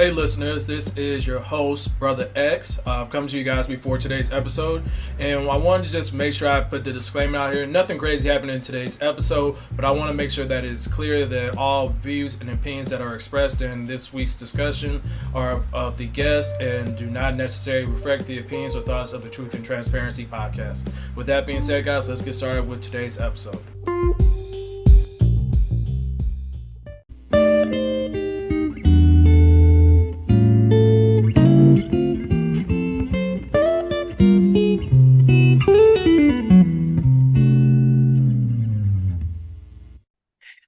Hey listeners, this is your host, Brother X. I've come to you guys before today's episode, and I wanted to just make sure I put the disclaimer out here. Nothing crazy happened in today's episode, but I want to make sure that it's clear that all views and opinions that are expressed in this week's discussion are of the guests and do not necessarily reflect the opinions or thoughts of the Truth and Transparency podcast. With that being said, guys, let's get started with today's episode.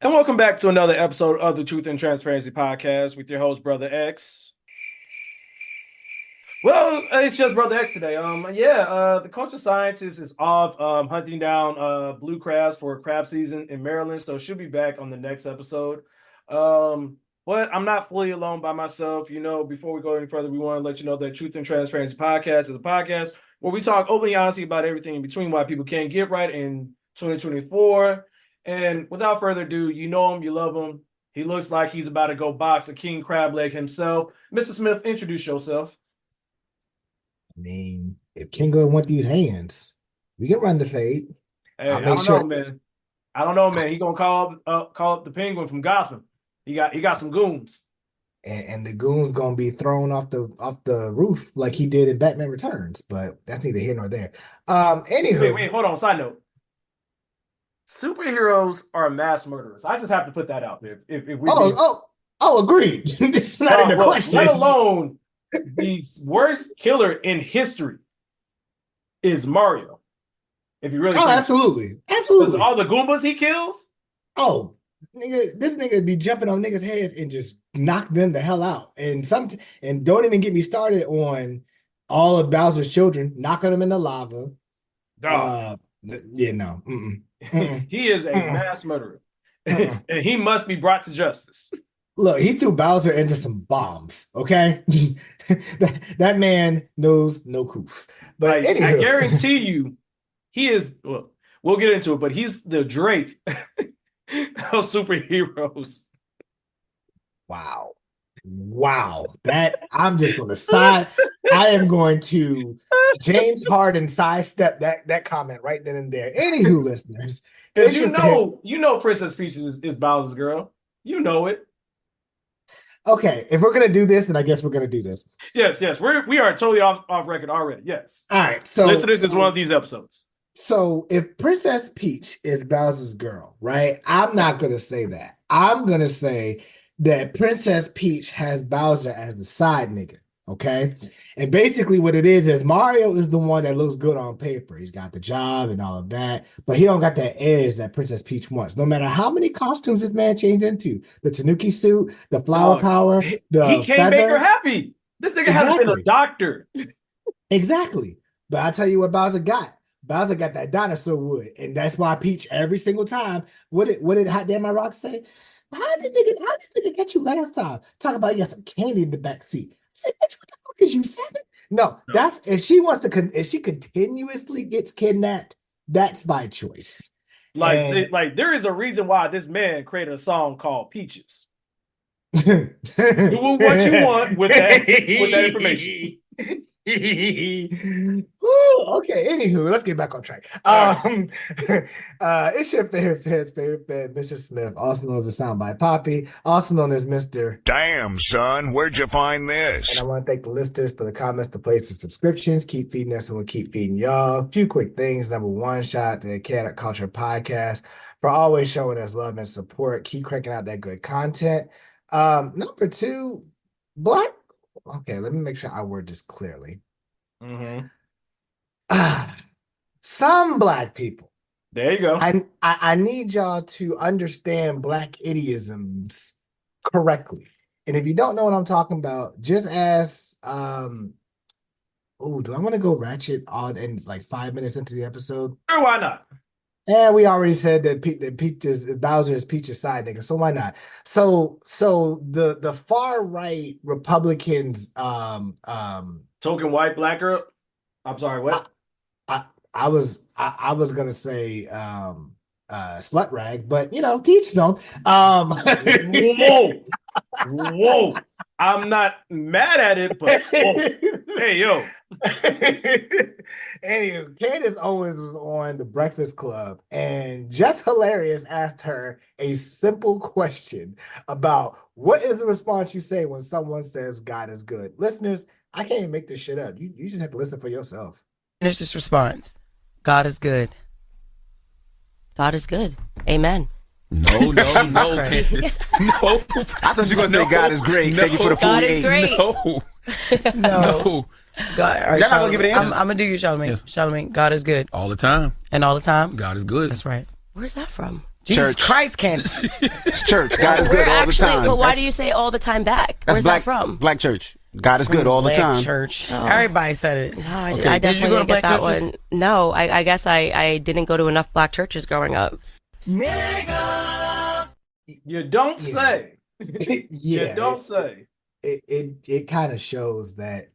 And welcome back to another episode of the Truth and Transparency podcast with your host, Brother X. Well, it's just Brother X today. The culture scientist is off hunting down blue crabs for crab season in Maryland, so she'll be back on the next episode. But I'm not fully alone by myself. You know, before we go any further, we want to let you know that Truth and Transparency podcast is a podcast where we talk openly and honestly about everything in between why people can't get right in 2024. And without further ado, you know him, you love him. He looks like he's about to go box a king crab leg himself. Mr. Smith, introduce yourself. I mean, if Kingo want these hands, we can run the fade. Hey, I'll I make don't sure. know, man. I don't know, man. He gonna call up the Penguin from Gotham. He got some goons. And the goon's gonna be thrown off the roof like he did in Batman Returns, but that's neither here nor there. Anywho, Wait, hold on. Side note. Superheroes are mass murderers. I just have to put that out there. If we agreed. This is not even a question. Let alone the worst killer in history is Mario. If you really Absolutely. all the Goombas he kills. Oh, nigga, this nigga be jumping on niggas' heads and just knock them the hell out. And don't even get me started on all of Bowser's children, knocking them in the lava. Dog. No. He is a mass murderer. And he must be brought to justice. Look, he threw Bowser into some bombs, okay? that man knows no coof. But I guarantee you, he is, well, we'll get into it, but he's the Drake of superheroes. Wow. That I'm just going to I am going to James Harden sidestep that comment right then and there. Anywho, listeners. Because you know Princess Peach is Bowser's girl. You know it. Okay, if we're gonna do this, then I guess we're gonna do this. Yes, we are totally off record already. Yes. All right. So this is one of these episodes. So if Princess Peach is Bowser's girl, right? I'm not gonna say that. I'm gonna say that Princess Peach has Bowser as the side nigga. Okay. And basically what it is Mario is the one that looks good on paper. He's got the job and all of that, but he don't got that edge that Princess Peach wants. No matter how many costumes this man changed into, the Tanuki suit, the flower power, he can't feather. Make her happy. This nigga hasn't been a doctor. Exactly. But I tell you what Bowser got. Bowser got that dinosaur wood, and that's why Peach every single time. What did Hot Damn My Rock say? How did this nigga get you last time? Talk about you got some candy in the back seat. I said, bitch, what the fuck is you 7? No, that's if she continuously gets kidnapped, that's by choice. Like there is a reason why this man created a song called Peaches. Do what you want with that information. Okay, anywho, let's get back on track. It's your favorite fan, Mr. Smith, also known as the Soundbite Poppy, also known as Mr. Damn, son, where'd you find this? And I want to thank the listeners for the comments, the plays, the subscriptions. Keep feeding us and we'll keep feeding y'all. A few quick things. Number one, shout out to the Cat Culture Podcast for always showing us love and support. Keep cranking out that good content. Number two, okay, let me make sure I word this clearly. Some Black people. There you go. I need y'all to understand Black idioms correctly. And if you don't know what I'm talking about, just ask. Do I want to go ratchet on in like 5 minutes into the episode? Sure, why not? And we already said that Bowser is Peach's side nigga, so why not? So the far right Republicans, token white black girl. I'm sorry, what? I was gonna say slut rag, but teach his own. Whoa, whoa! I'm not mad at it, but whoa, hey yo. Anyway, Candace Owens was on The Breakfast Club, and Just Hilarious asked her a simple question about what is the response you say when someone says God is good. Listeners, I can't even make this shit up. You just have to listen for yourself. Finish this response. God is good. God is good. Amen. No, Christ. no. I thought you were going to say God is great. Thank you for the God is 48. great. No. God, all right, Y'all not gonna give it answers? I'm gonna do you, Charlamagne. Yes. Charlamagne, God is good. All the time. And all the time? God is good. That's right. Where's that from? Jesus Church. Christ, Candace. It's church. God is Where good all the actually, time. but why do you say all the time back? That's Where's black, that from? Black church. God is good all the Black time. church. Oh. Everybody said it. No, I, Okay. I Did you definitely go to didn't get black that churches? one. No, I guess I didn't go to enough black churches growing up. You don't Yeah. say. Yeah, You don't say. it kind of shows that,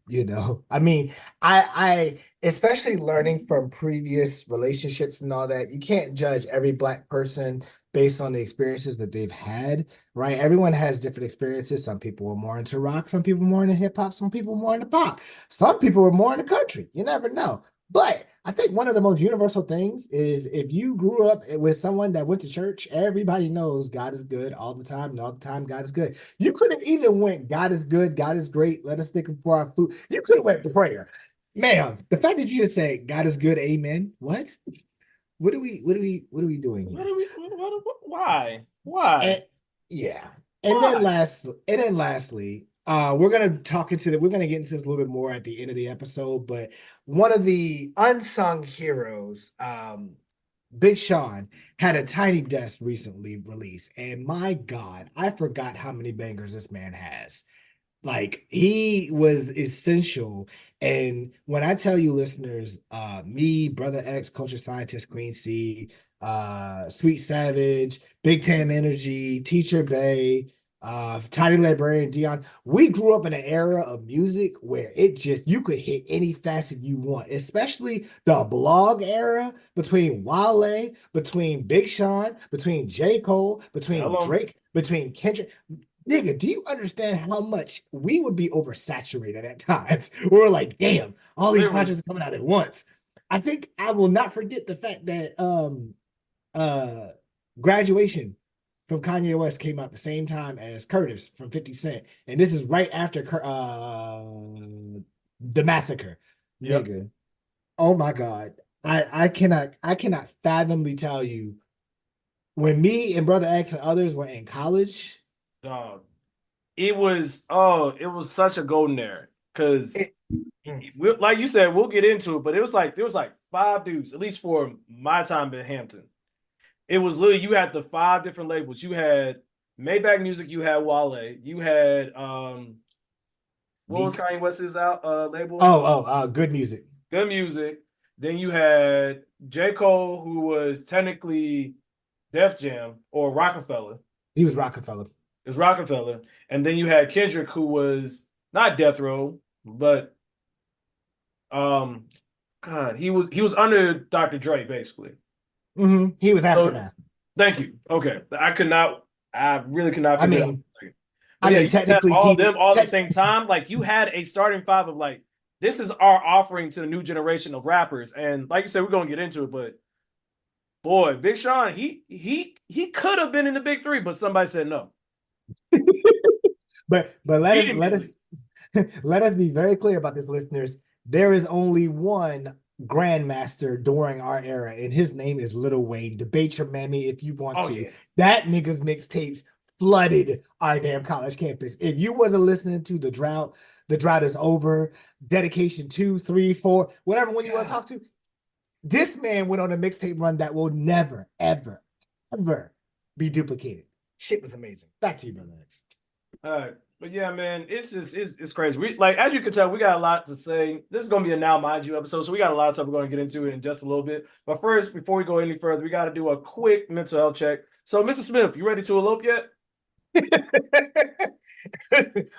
I mean, I especially learning from previous relationships and all that, you can't judge every black person based on the experiences that they've had, right? Everyone has different experiences. Some people were more into rock, some people more into hip hop, some people more into pop, some people were more into country. You never know. But I think one of the most universal things is if you grew up with someone that went to church, everybody knows God is good all the time, and all the time God is good. You could have even went, God is good, God is great, let us thank him for our food. You could have went to prayer. Ma'am, the fact that you just say God is good, amen. What? What are we doing What here? are we? Why? Why? And yeah. And then lastly, we're gonna we're gonna get into this a little bit more at the end of the episode, but one of the unsung heroes, Big Sean, had a Tiny Desk recently released, and my God, I forgot how many bangers this man has. Like, he was essential. And when I tell you, listeners, me, Brother X, Culture Scientist, Queen C, Sweet Savage, Big Tam Energy, Teacher Bay, Tiny Librarian Dion, we grew up in an era of music where you could hit any facet you want, especially the blog era between Wale, between Big Sean, between J. Cole, between Hello. Drake, between Kendrick. Nigga, do you understand how much we would be oversaturated at times? We're like, damn, all these Literally. projects are coming out at once. I think I will not forget the fact that Graduation from Kanye West came out the same time as Curtis from 50 Cent. And this is right after the massacre. Yep. Nigga. Oh my God. I cannot fathomly tell you, when me and Brother X and others were in college, Dog. It was such a golden era because like you said, we'll get into it, but there was like 5 dudes, at least for my time in Hampton. It was literally, you had the 5 different labels. You had Maybach Music, you had Wale, you had what was Kanye West's label? Good Music. Good Music. Then you had J. Cole, who was technically Def Jam or Rockefeller. He was Rockefeller. It was Rockefeller. And then you had Kendrick, who was not Death Row, but God, he was under Dr. Dre, basically. Mm-hmm. He was Aftermath. Thank you. Okay. I really could not figure it out. I mean, you just had technically, all them all at the same time. Like, you had a starting 5 of like, this is our offering to the new generation of rappers. And like you said, we're gonna get into it, but boy, Big Sean, he could have been in the big 3, but somebody said no. But let us be very clear about this, listeners. There is only one grandmaster during our era, and his name is Lil Wayne. Debate your mammy if you want to. Yeah. That nigga's mixtapes flooded our damn college campus. If you wasn't listening to The Drought is Over, Dedication 2, 3, 4, whatever one you want to talk to, this man went on a mixtape run that will never, ever, ever be duplicated. Shit was amazing. Back to you, Brother X. All right. But yeah, man, it's crazy. We, like, as you can tell, we got a lot to say. This is gonna be a Now Mind You episode, so we got a lot of stuff we're gonna get into in just a little bit. But first, before we go any further, we got to do a quick mental health check. So, Mr. Smith, you ready to elope yet?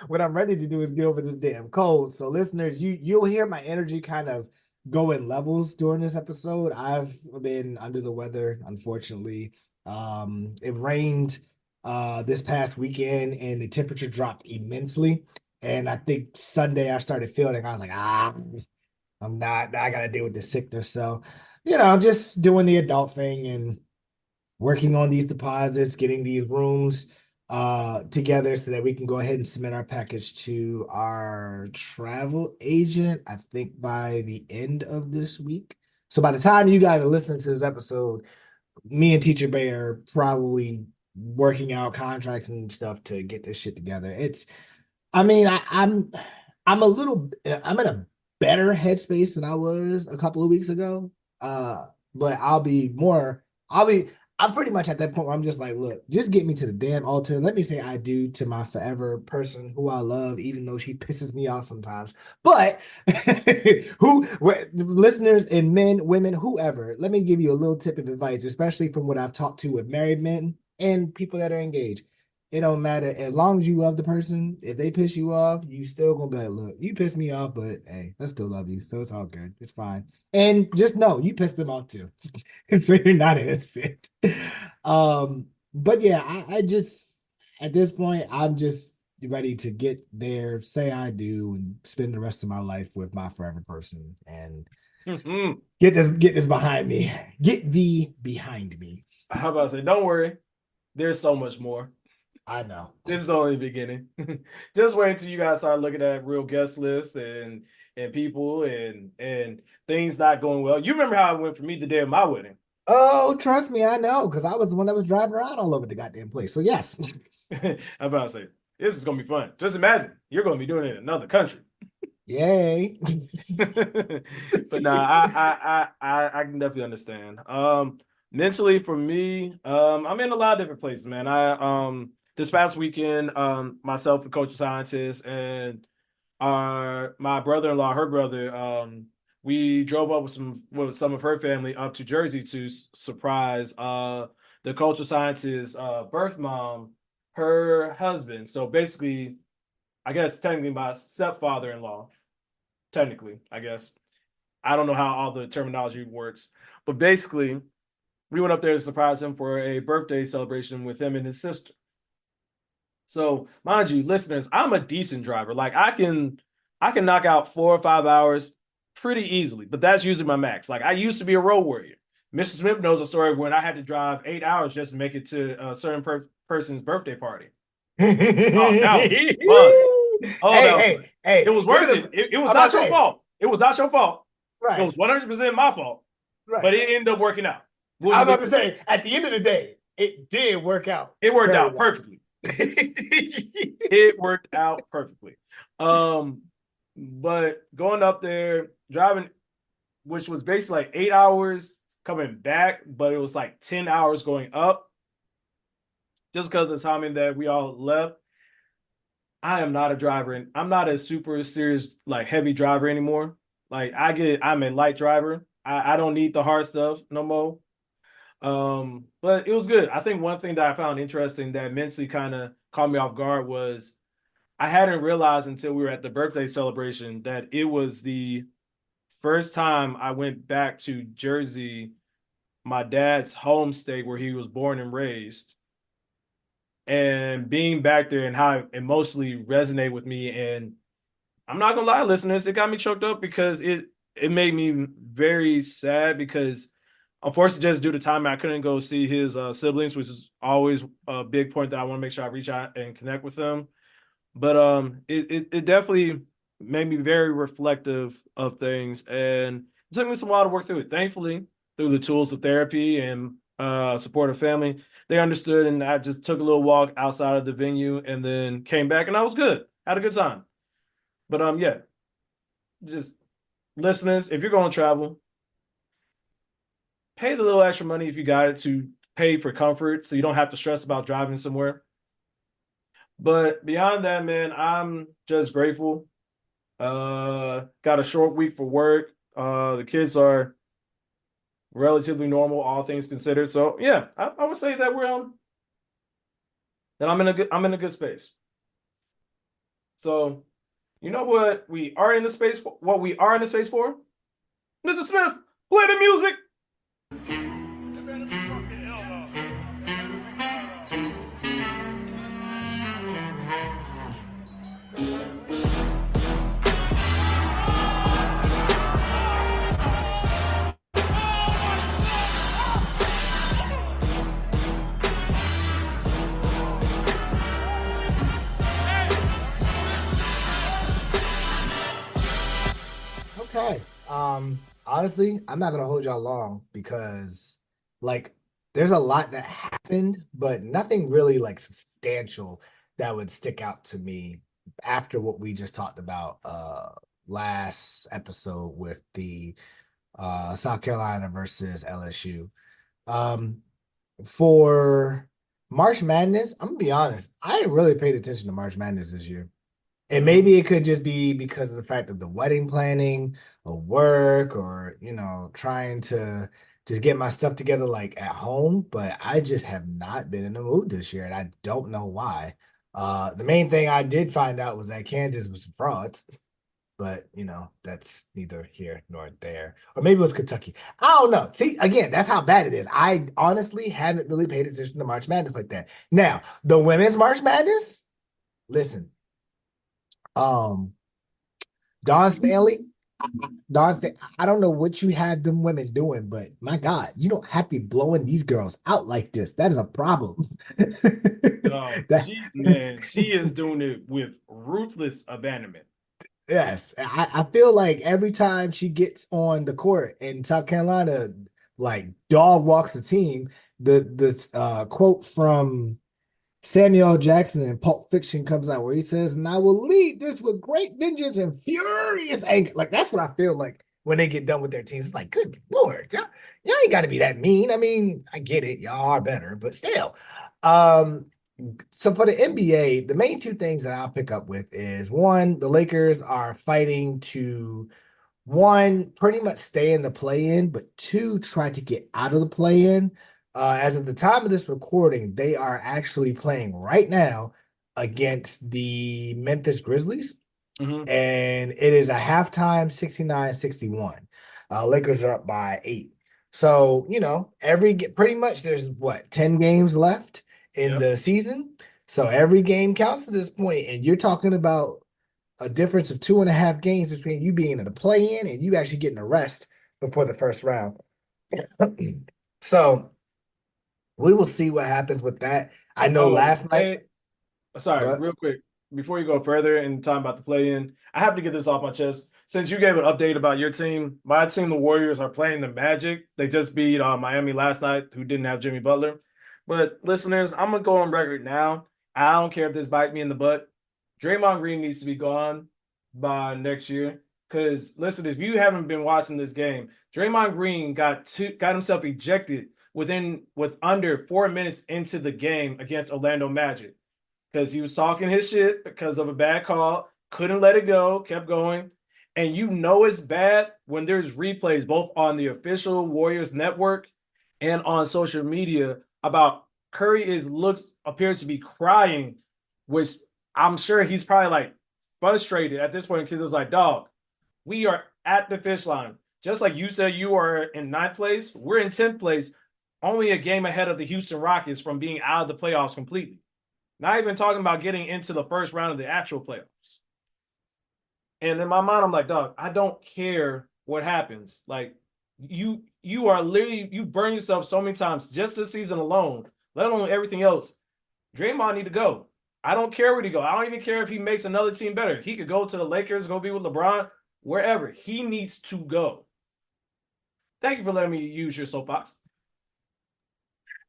What I'm ready to do is get over the damn cold. So, listeners, you'll hear my energy kind of go in levels during this episode. I've been under the weather, unfortunately. It rained this past weekend and the temperature dropped immensely. And I think Sunday I started feeling, I was like, I gotta deal with the sickness. So, just doing the adult thing and working on these deposits, getting these rooms together so that we can go ahead and submit our package to our travel agent, I think by the end of this week. So by the time you guys are listening to this episode, me and Teacher Bay are probably working out contracts and stuff to get this shit together. I mean, I'm in a better headspace than I was a couple of weeks ago. But I'm pretty much at that point where I'm just like, look, just get me to the damn altar. Let me say I do to my forever person who I love, even though she pisses me off sometimes. But listeners and men, women, whoever, let me give you a little tip of advice, especially from what I've talked to with married men and people that are engaged. It don't matter as long as you love the person. If they piss you off, you still gonna be like, look, you pissed me off, but hey, I still love you, so it's all good. It's fine. And just know you pissed them off too, so you're not innocent. But yeah, I just at this point, I'm just ready to get there, say I do, and spend the rest of my life with my forever person, and get this behind me. Get thee behind me. How about I say, don't worry, there's so much more. I know. This is only the beginning. Just wait until you guys start looking at real guest lists and people and things not going well. You remember how it went for me the day of my wedding. Oh, trust me, I know, because I was the one that was driving around all over the goddamn place. So yes. I'm about to say, this is gonna be fun. Just imagine you're gonna be doing it in another country. Yay. But nah, I can definitely understand. Mentally for me, I'm in a lot of different places, man. I this past weekend, myself, the culture scientist, and my brother-in-law, her brother, we drove up with some of her family up to Jersey to surprise the culture scientist's birth mom, her husband. So basically, I guess technically my stepfather-in-law. Technically, I guess. I don't know how all the terminology works, but basically, we went up there to surprise him for a birthday celebration with him and his sister. So, mind you, listeners, I'm a decent driver. Like I can knock out 4 or 5 hours pretty easily, but that's usually my max. Like I used to be a road warrior. Mr. Smith knows a story of when I had to drive 8 hours just to make it to a certain person's birthday party. Oh, that was fun. Oh, that was fun. Hey, It was worth it. It was not your fault. It was not your fault. It was right, 100% my fault, but right. it ended up working out. I was about to say, at the end of the day, it did work out. It worked very out well. perfectly. It worked out perfectly. But going up there, driving, which was basically like 8 hours coming back, but it was like 10 hours going up, just because of the timing that we all left. I am not a driver, and I'm not a super serious, like heavy driver anymore. Like I'm a light driver. I don't need the hard stuff no more. But it was good. I think one thing that I found interesting that mentally kind of caught me off guard was I hadn't realized until we were at the birthday celebration that it was the first time I went back to Jersey, my dad's home state where he was born and raised, and being back there and how it emotionally resonated with me. And I'm not gonna lie, listeners, it got me choked up because it made me very sad because unfortunately, just due to time, I couldn't go see his siblings, which is always a big point that I want to make sure I reach out and connect with them. But it definitely made me very reflective of things, and it took me some while to work through it. Thankfully, through the tools of therapy and supportive family, they understood, and I just took a little walk outside of the venue, and then came back, and I was good. Had a good time. But yeah, just listeners, if you're going to travel, pay the little extra money if you got it to pay for comfort, so you don't have to stress about driving somewhere. But beyond that, man, I'm just grateful. Got a short week for work. The kids are relatively normal, all things considered. So yeah, I would say that that I'm in a good space. So you know what we are in the space for? What we are in the space for? Mr. Smith, play the music. Okay. Honestly, I'm not gonna hold y'all long because like there's a lot that happened, but nothing really like substantial that would stick out to me after what we just talked about last episode with the South Carolina versus LSU. Um for March Madness, I'm gonna be honest, I ain't really paid attention to March Madness this year. And maybe it could just be because of the fact of the wedding planning or work or, trying to just get my stuff together like at home. But I just have not been in the mood this year and I don't know why. The main thing I did find out was that Kansas was some frauds, but that's neither here nor there. Or maybe it was Kentucky. I don't know. See, again, that's how bad it is. I honestly haven't really paid attention to March Madness like that. Now, the women's March Madness, listen. Um, Don Stanley, I don't know what you had them women doing, but my God, you don't have to be blowing these girls out like this. That is a problem. That She is doing it with ruthless abandonment. yes, I feel like every time she gets on the court in South Carolina, like dog walks the team. The quote from Samuel Jackson in Pulp Fiction comes out where he says, "And I will lead this with great vengeance and furious anger." Like that's what I feel like when they get done with their teams. It's like, good Lord, y'all ain't got to be that mean. I mean, I get it, y'all are better, but still. Um, so for the NBA, the main two things that I'll pick up with is one, the Lakers are fighting to one, pretty much stay in the play-in, but two, try to get out of the play-in. As of the time of this recording, they are actually playing right now against the Memphis Grizzlies, and it is a halftime 69-61. Lakers are up by 8. So, pretty much there's what, 10 games left in Yep. the season. So every game counts at this point, and you're talking about a difference of 2.5 games between you being in the play-in and you actually getting a rest before the first round. So we will see what happens with that. I know last night. Hey, sorry, What? real quick, before you go further and talking about the play-in, I have to get this off my chest. Since you gave an update about your team, my team, the Warriors, are playing the Magic. They just beat Miami last night, who didn't have Jimmy Butler. But listeners, I'm gonna go on record now. I don't care if this bite me in the butt. Draymond Green needs to be gone by next year. Because listen, if you haven't been watching this game, Draymond Green got himself ejected with under 4 minutes into the game against Orlando Magic because he was talking his shit because of a bad call, couldn't let it go, kept going. And it's bad when there's replays both on the official Warriors network and on social media about Curry appears to be crying, which I'm sure he's probably like frustrated at this point because it's like, dog, we are at the fish line. Just like you said, you are in 9th place, we're in 10th place, only a game ahead of the Houston Rockets from being out of the playoffs completely. Not even talking about getting into the first round of the actual playoffs. And in my mind, I'm like, dog, I don't care what happens. Like, you are literally, you burn yourself so many times just this season alone, let alone everything else. Draymond need to go. I don't care where he go. I don't even care if he makes another team better. He could go to the Lakers, go be with LeBron, wherever. He needs to go. Thank you for letting me use your soapbox.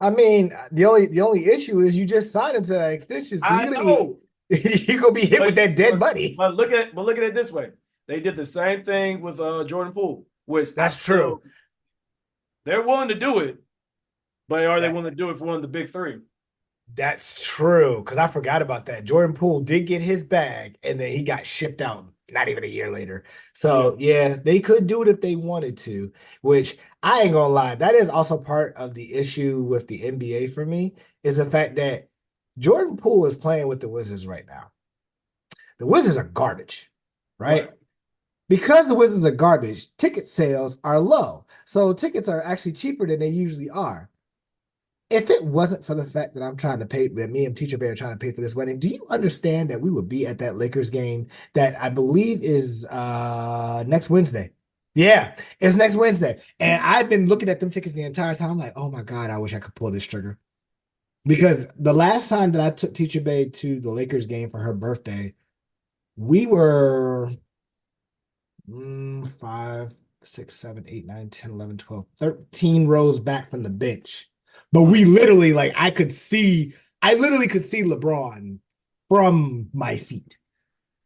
I mean, the only issue is you just signed into that extension, so I know. you're gonna be hit with that dead money. But look at it this way. They did the same thing with Jordan Poole, which That's true. They're willing to do it, but are they That, willing to do it for one of the big three? that's true, because I forgot about that. Jordan Poole did get his bag, and then he got shipped out not even a year later. So yeah, they could do it if they wanted to, which I ain't gonna lie. That is also part of the issue with the NBA for me, is the fact that Jordan Poole is playing with the Wizards right now. The Wizards are garbage, right? Right. because the Wizards are garbage, ticket sales are low. So tickets are actually cheaper than they usually are. If it wasn't for the fact that I'm trying to pay, that me and Teacher Bear are trying to pay for this wedding, do you understand that we would be at that Lakers game that I believe is next Wednesday? Yeah, it's next Wednesday. And I've been looking at them tickets the entire time. I'm like, oh my God, I wish I could pull this trigger. Because the last time that I took Teacher Bay to the Lakers game for her birthday, we were 5, 6, 7, 8, 9, 10, 11, 12, 13 rows back from the bench. But we literally, like, I literally could see LeBron from my seat.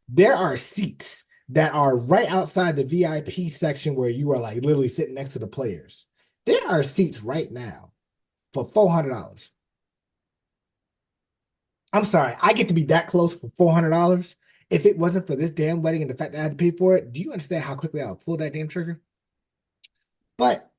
There are seats that are right outside the VIP section where you are like literally sitting next to the players. There are seats right now for $400. I'm sorry, I get to be that close for $400. If it wasn't for this damn wedding and the fact that I had to pay for it, do you understand how quickly I would pull that damn trigger? But,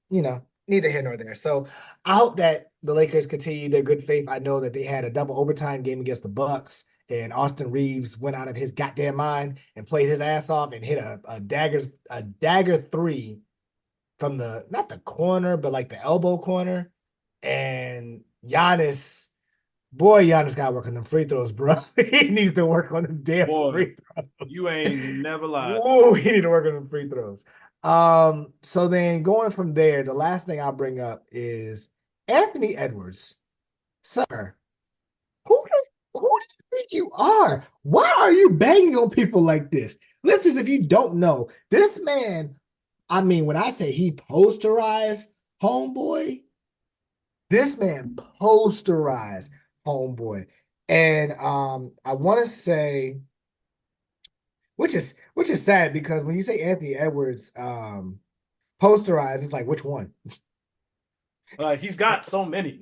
neither here nor there. So I hope that the Lakers continue their good faith. I know that they had a double overtime game against the Bucks, and Austin Reeves went out of his goddamn mind and played his ass off and hit a dagger three from not the corner, but like the elbow corner. And Giannis got to work on them free throws, bro. He needs to work on them damn free throws. You ain't never lied. Whoa, he need to work on them free throws. So then going from there, the last thing I'll bring up is Anthony Edwards. Sir, who do you think you are? Why are you banging on people like this? Listeners, if you don't know, this man, I mean, when I say he posterized homeboy, this man posterized homeboy. And I want to say, which is sad because when you say Anthony Edwards posterized, it's like, which one? He's got so many.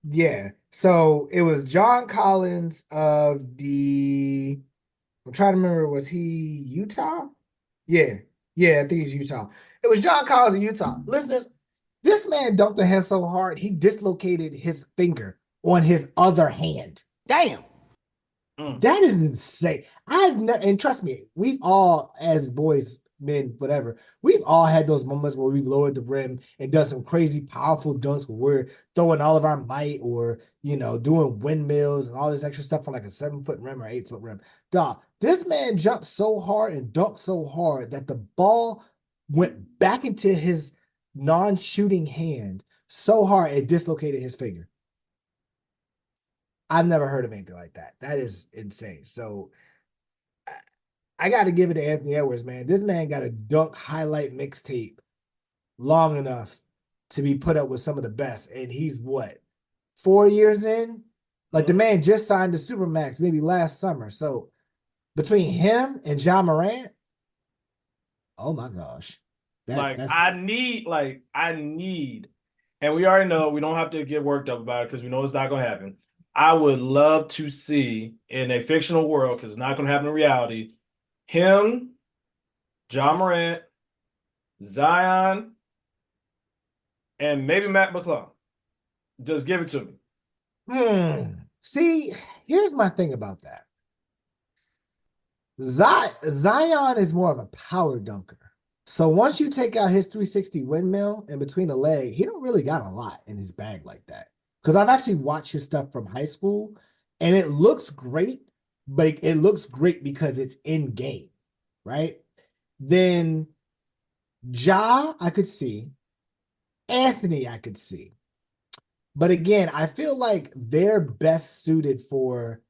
Yeah. So it was John Collins of I'm trying to remember, was he Utah? Yeah. Yeah, I think he's Utah. It was John Collins of Utah. Listeners, this man dunked on him so hard, he dislocated his finger on his other hand. Damn. That is insane. And trust me, we've all, as boys, men, whatever, we've all had those moments where we've lowered the rim and done some crazy, powerful dunks where we're throwing all of our might or, doing windmills and all this extra stuff on like a 7-foot rim or 8-foot rim. Dog, this man jumped so hard and dunked so hard that the ball went back into his non-shooting hand so hard it dislocated his finger. I've never heard of anything like that. That is insane. So I got to give it to Anthony Edwards, man. This man got a dunk highlight mixtape long enough to be put up with some of the best. And he's what, 4 years in? Like the man just signed the Supermax maybe last summer. So between him and John Morant, oh my gosh. I need, and we already know we don't have to get worked up about it because we know it's not going to happen. I would love to see in a fictional world, because it's not going to happen in reality, him, John Morant, Zion, and maybe Matt McClung. Just give it to me. See, here's my thing about that. Zion is more of a power dunker. So once you take out his 360 windmill in between the leg, he don't really got a lot in his bag like that. Because I've actually watched his stuff from high school, and it looks great, but it looks great because it's in game, right? Then Ja, I could see. Anthony, I could see. But again, I feel like they're best suited for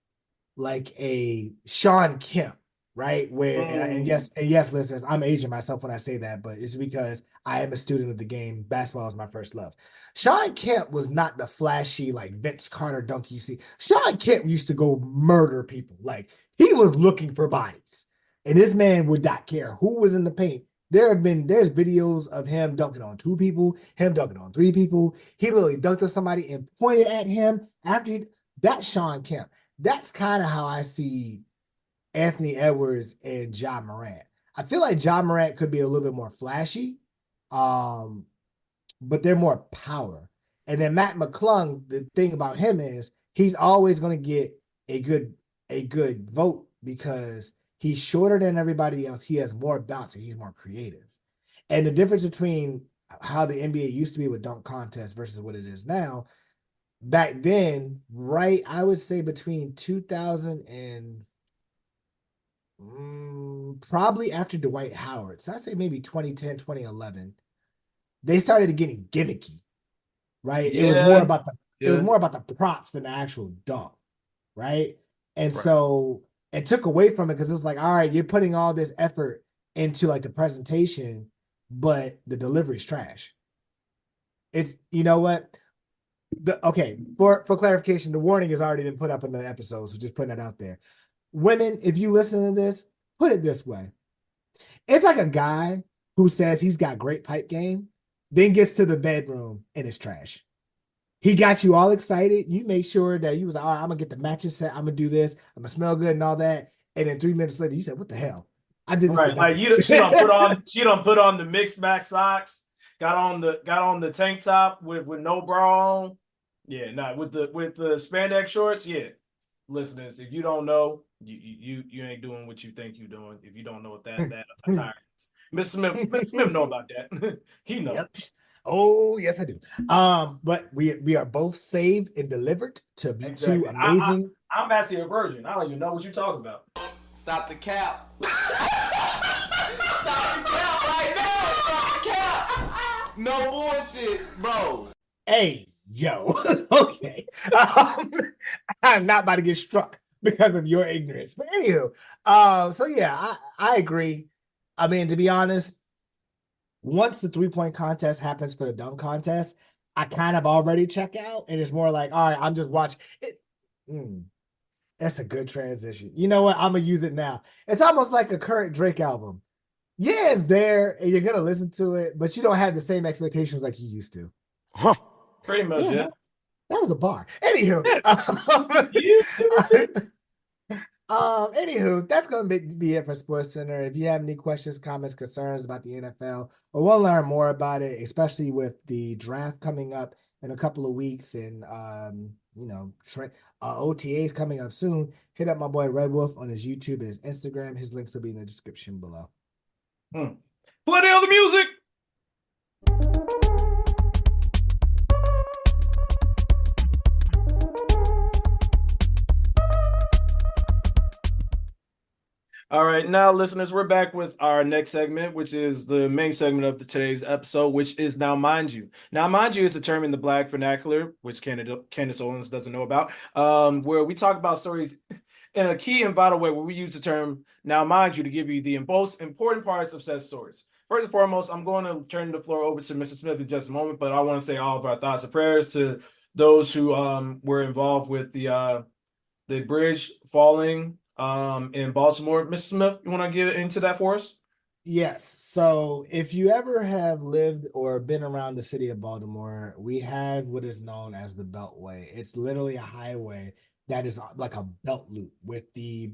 like a Sean Kemp, right? Where and yes, listeners, I'm aging myself when I say that, but it's because I am a student of the game. Basketball is my first love. Sean Kemp was not the flashy like Vince Carter dunk you see. Sean Kemp used to go murder people. Like he was looking for bodies, and this man would not care who was in the paint. There's videos of him dunking on 2 people, him dunking on 3 people. He literally dunked on somebody and pointed at him after that's Sean Kemp. That's kind of how I see Anthony Edwards and John Morant. I feel like John Morant could be a little bit more flashy, but they're more power. And then Matt McClung, the thing about him is he's always going to get a good vote because He's shorter than everybody else. He has more bounce and he's more creative. And the difference between how the NBA used to be with dunk contests versus what it is now, back then, right, I would say between 2000 and probably after Dwight Howard. So I'd say maybe 2010, 2011. They started getting gimmicky, right? It was more Yeah, about yeah, the props than the actual dunk, right? And right. so it took away from it because it's like, all right, you're putting all this effort into like the presentation, but the delivery's trash. It's you know what? Okay, for clarification, the warning has already been put up in the episode, so just putting that out there. Women, if you listen to this, put it this way. It's like a guy who says he's got great pipe game, then gets to the bedroom and it's trash. He got you all excited. You made sure that you was like, all right, I'm gonna get the matching set. I'm gonna do this. I'm gonna smell good and all that. And then 3 minutes later, you said, "What the hell? I did this for Right, like nothing." she don't put on the mixed match socks, got on the tank top with no bra on. Yeah, nah, with the spandex shorts. Yeah, listeners, if you don't know, you ain't doing what you think you're doing. If you don't know what that attire is, Mr. Smith know about that. He know Yep. Oh, yes, I do. But we are both saved and delivered to be two exactly. amazing. I'm actually a virgin. I don't even know what you're talking about. Stop the cap. Stop the cap right now. Stop the cap. No bullshit, bro. Hey, yo. Okay. I'm not about to get struck because of your ignorance. But anywho, so yeah, I agree. I mean, to be honest, once the 3-point contest happens for the dunk contest, I kind of already check out, and it's more like, all right, I'm just watching it. That's a good transition. You know what? I'm gonna use it now. It's almost like a current Drake album. Yeah, it's there, and you're gonna listen to it, but you don't have the same expectations like you used to. Pretty much, Damn, yeah. that was a bar. Anywho, Yes, you understand? anywho, that's gonna be it for Sports Center. If you have any questions, comments, concerns about the NFL, or want to learn more about it, especially with the draft coming up in a couple of weeks, and OTAs coming up soon, hit up my boy Red Wolf on his YouTube and his Instagram. His links will be in the description below. Play the other music. All right, now listeners, we're back with our next segment, which is the main segment of today's episode, which is Now Mind You. Now Mind You is the term in the Black vernacular, which Candace Owens doesn't know about, where we talk about stories in a key and vital way, where we use the term Now Mind You to give you the most important parts of said stories. First and foremost, I'm going to turn the floor over to Mr. Smith in just a moment, but I want to say all of our thoughts and prayers to those who were involved with the bridge falling in Baltimore. Mr. Smith, you want to get into that for us? Yes. So if you ever have lived or been around the city of Baltimore, we have what is known as the Beltway. It's literally a highway that is like a belt loop with the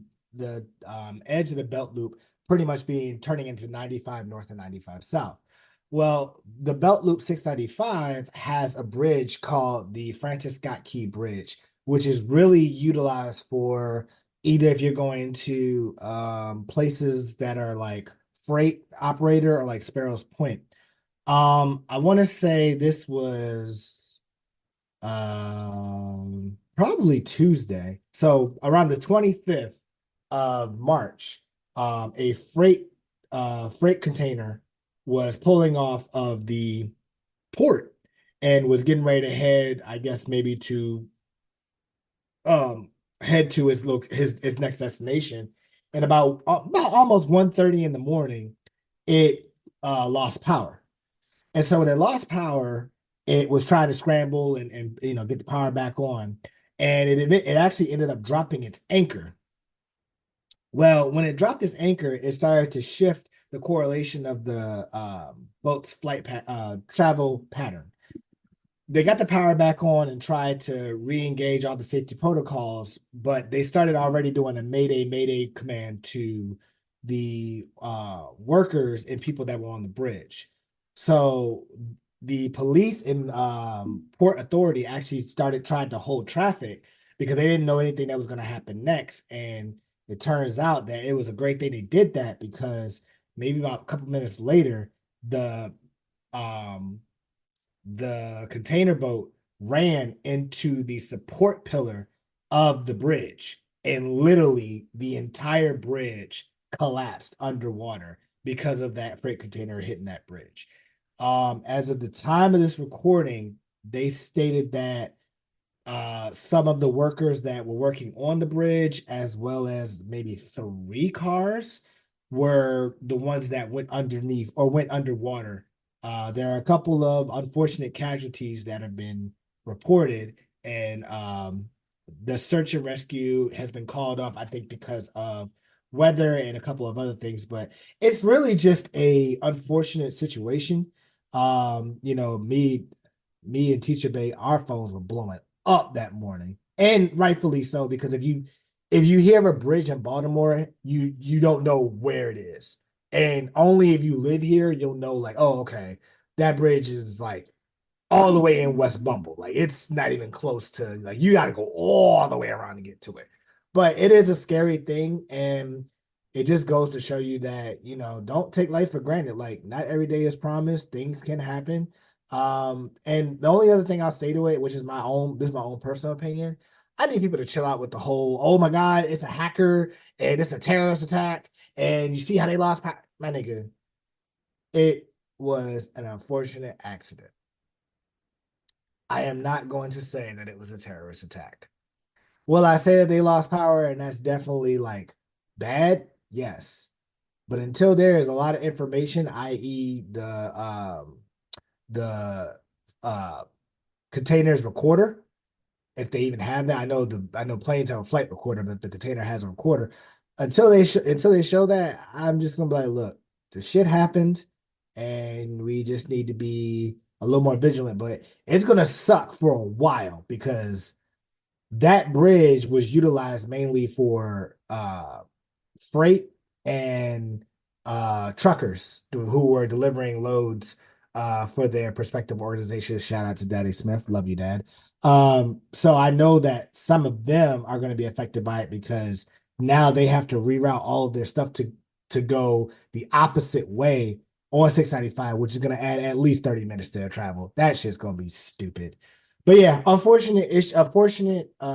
edge of the belt loop pretty much being turning into 95 north and 95 south. Well, the belt loop 695 has a bridge called the Francis Scott Key Bridge, which is really utilized for either if you're going to places that are like freight operator or like Sparrows Point. I want to say this was probably Tuesday. So around the 25th of March, a freight container was pulling off of the port and was getting ready to head, I guess maybe to head to his next destination. And about almost 1:30 in the morning, it lost power. And so when it lost power, it was trying to scramble and get the power back on. And it actually ended up dropping its anchor. Well, when it dropped its anchor, it started to shift the correlation of the boat's travel pattern. They got the power back on and tried to re-engage all the safety protocols, but they started already doing a mayday command to the workers and people that were on the bridge. So the police and Port Authority actually trying to hold traffic because they didn't know anything that was going to happen next. And it turns out that it was a great thing they did that because maybe about a couple minutes later, um the container boat ran into the support pillar of the bridge, and literally the entire bridge collapsed underwater because of that freight container hitting that bridge. As of the time of this recording, they stated that some of the workers that were working on the bridge, as well as maybe three cars, were the ones that went underneath or went underwater. There are a couple of unfortunate casualties that have been reported, and the search and rescue has been called off, I think, because of weather and a couple of other things. But it's really just a unfortunate situation. Me and Teacher Bay, our phones were blowing up that morning, and rightfully so, because if you hear a bridge in Baltimore, you don't know where it is, and only if you live here you'll know, like, oh, okay, that bridge is like all the way in West Bumble. Like, it's not even close to, like, you got to go all the way around to get to it. But it is a scary thing, and it just goes to show you that, don't take life for granted. Like, not every day is promised. Things can happen. And the only other thing I'll say to it, which is this is my own personal opinion. I need people to chill out with the whole, oh my God, it's a hacker and it's a terrorist attack. And you see how they lost my nigga. It was an unfortunate accident. I am not going to say that it was a terrorist attack. Will I say that they lost power and that's definitely like bad? Yes. But until there is a lot of information, i.e., the uh containers recorder, if they even have that. I know planes have a flight recorder, but the container has a recorder. Until they show that, I'm just gonna be like, look, the shit happened, and we just need to be a little more vigilant. But it's gonna suck for a while because that bridge was utilized mainly for freight and truckers who were delivering loads for their respective organizations. Shout out to Daddy Smith. Love you, Dad. So I know that some of them are going to be affected by it because now they have to reroute all of their stuff to go the opposite way on 695, which is going to add at least 30 minutes to their travel. That shit's going to be stupid. But yeah, unfortunate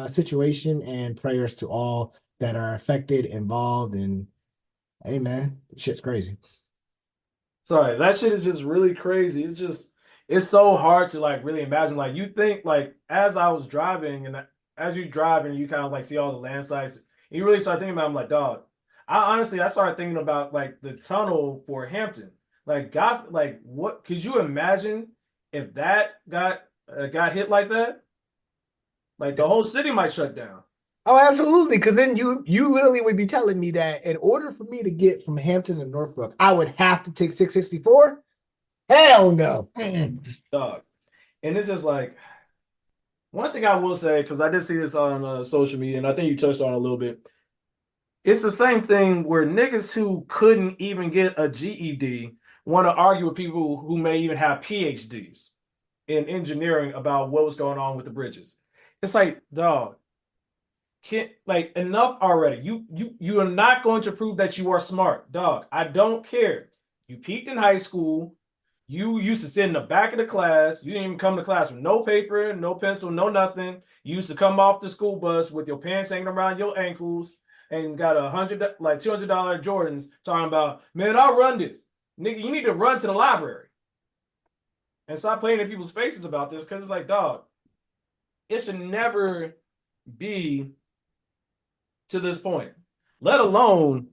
situation, and prayers to all that are affected, involved, and hey man, shit's crazy. Sorry, that shit is just really crazy. It's so hard to like really imagine. Like you think like as I was driving and as you drive and you kind of like see all the land sites, and you really start thinking about. I'm like, dog. I started thinking about like the tunnel for Hampton. Like God, like what could you imagine if that got hit like that? Like the whole city might shut down. Oh, absolutely. Because then you literally would be telling me that in order for me to get from Hampton to Northbrook, I would have to take 664. Hell no. Dog. And it's just like one thing I will say, because I did see this on social media, and I think you touched on it a little bit. It's the same thing where niggas who couldn't even get a GED want to argue with people who may even have PhDs in engineering about what was going on with the bridges. It's like, dog, can't like enough already. You are not going to prove that you are smart, dog. I don't care. You peaked in high school. You used to sit in the back of the class. You didn't even come to class with no paper, no pencil, no nothing. You used to come off the school bus with your pants hanging around your ankles and got $200 Jordans talking about, man, I'll run this. Nigga, you need to run to the library and stop playing in people's faces about this because it's like, dog, it should never be to this point, let alone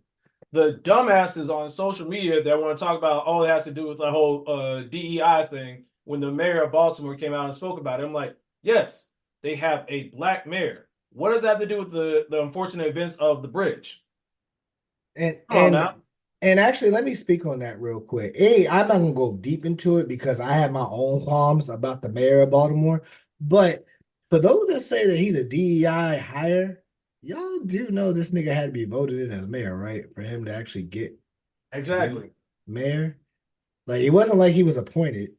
the dumbasses on social media that want to talk about all it has to do with the whole DEI thing. When the mayor of Baltimore came out and spoke about it, I'm like, yes, they have a black mayor. What does that have to do with the unfortunate events of the bridge? And Come on and now. and actually, let me speak on that real quick. Hey, I'm not gonna go deep into it because I have my own qualms about the mayor of Baltimore. But for those that say that he's a DEI hire, y'all do know this nigga had to be voted in as mayor, right? For him to actually get to be Exactly. mayor. Like, it wasn't like he was appointed.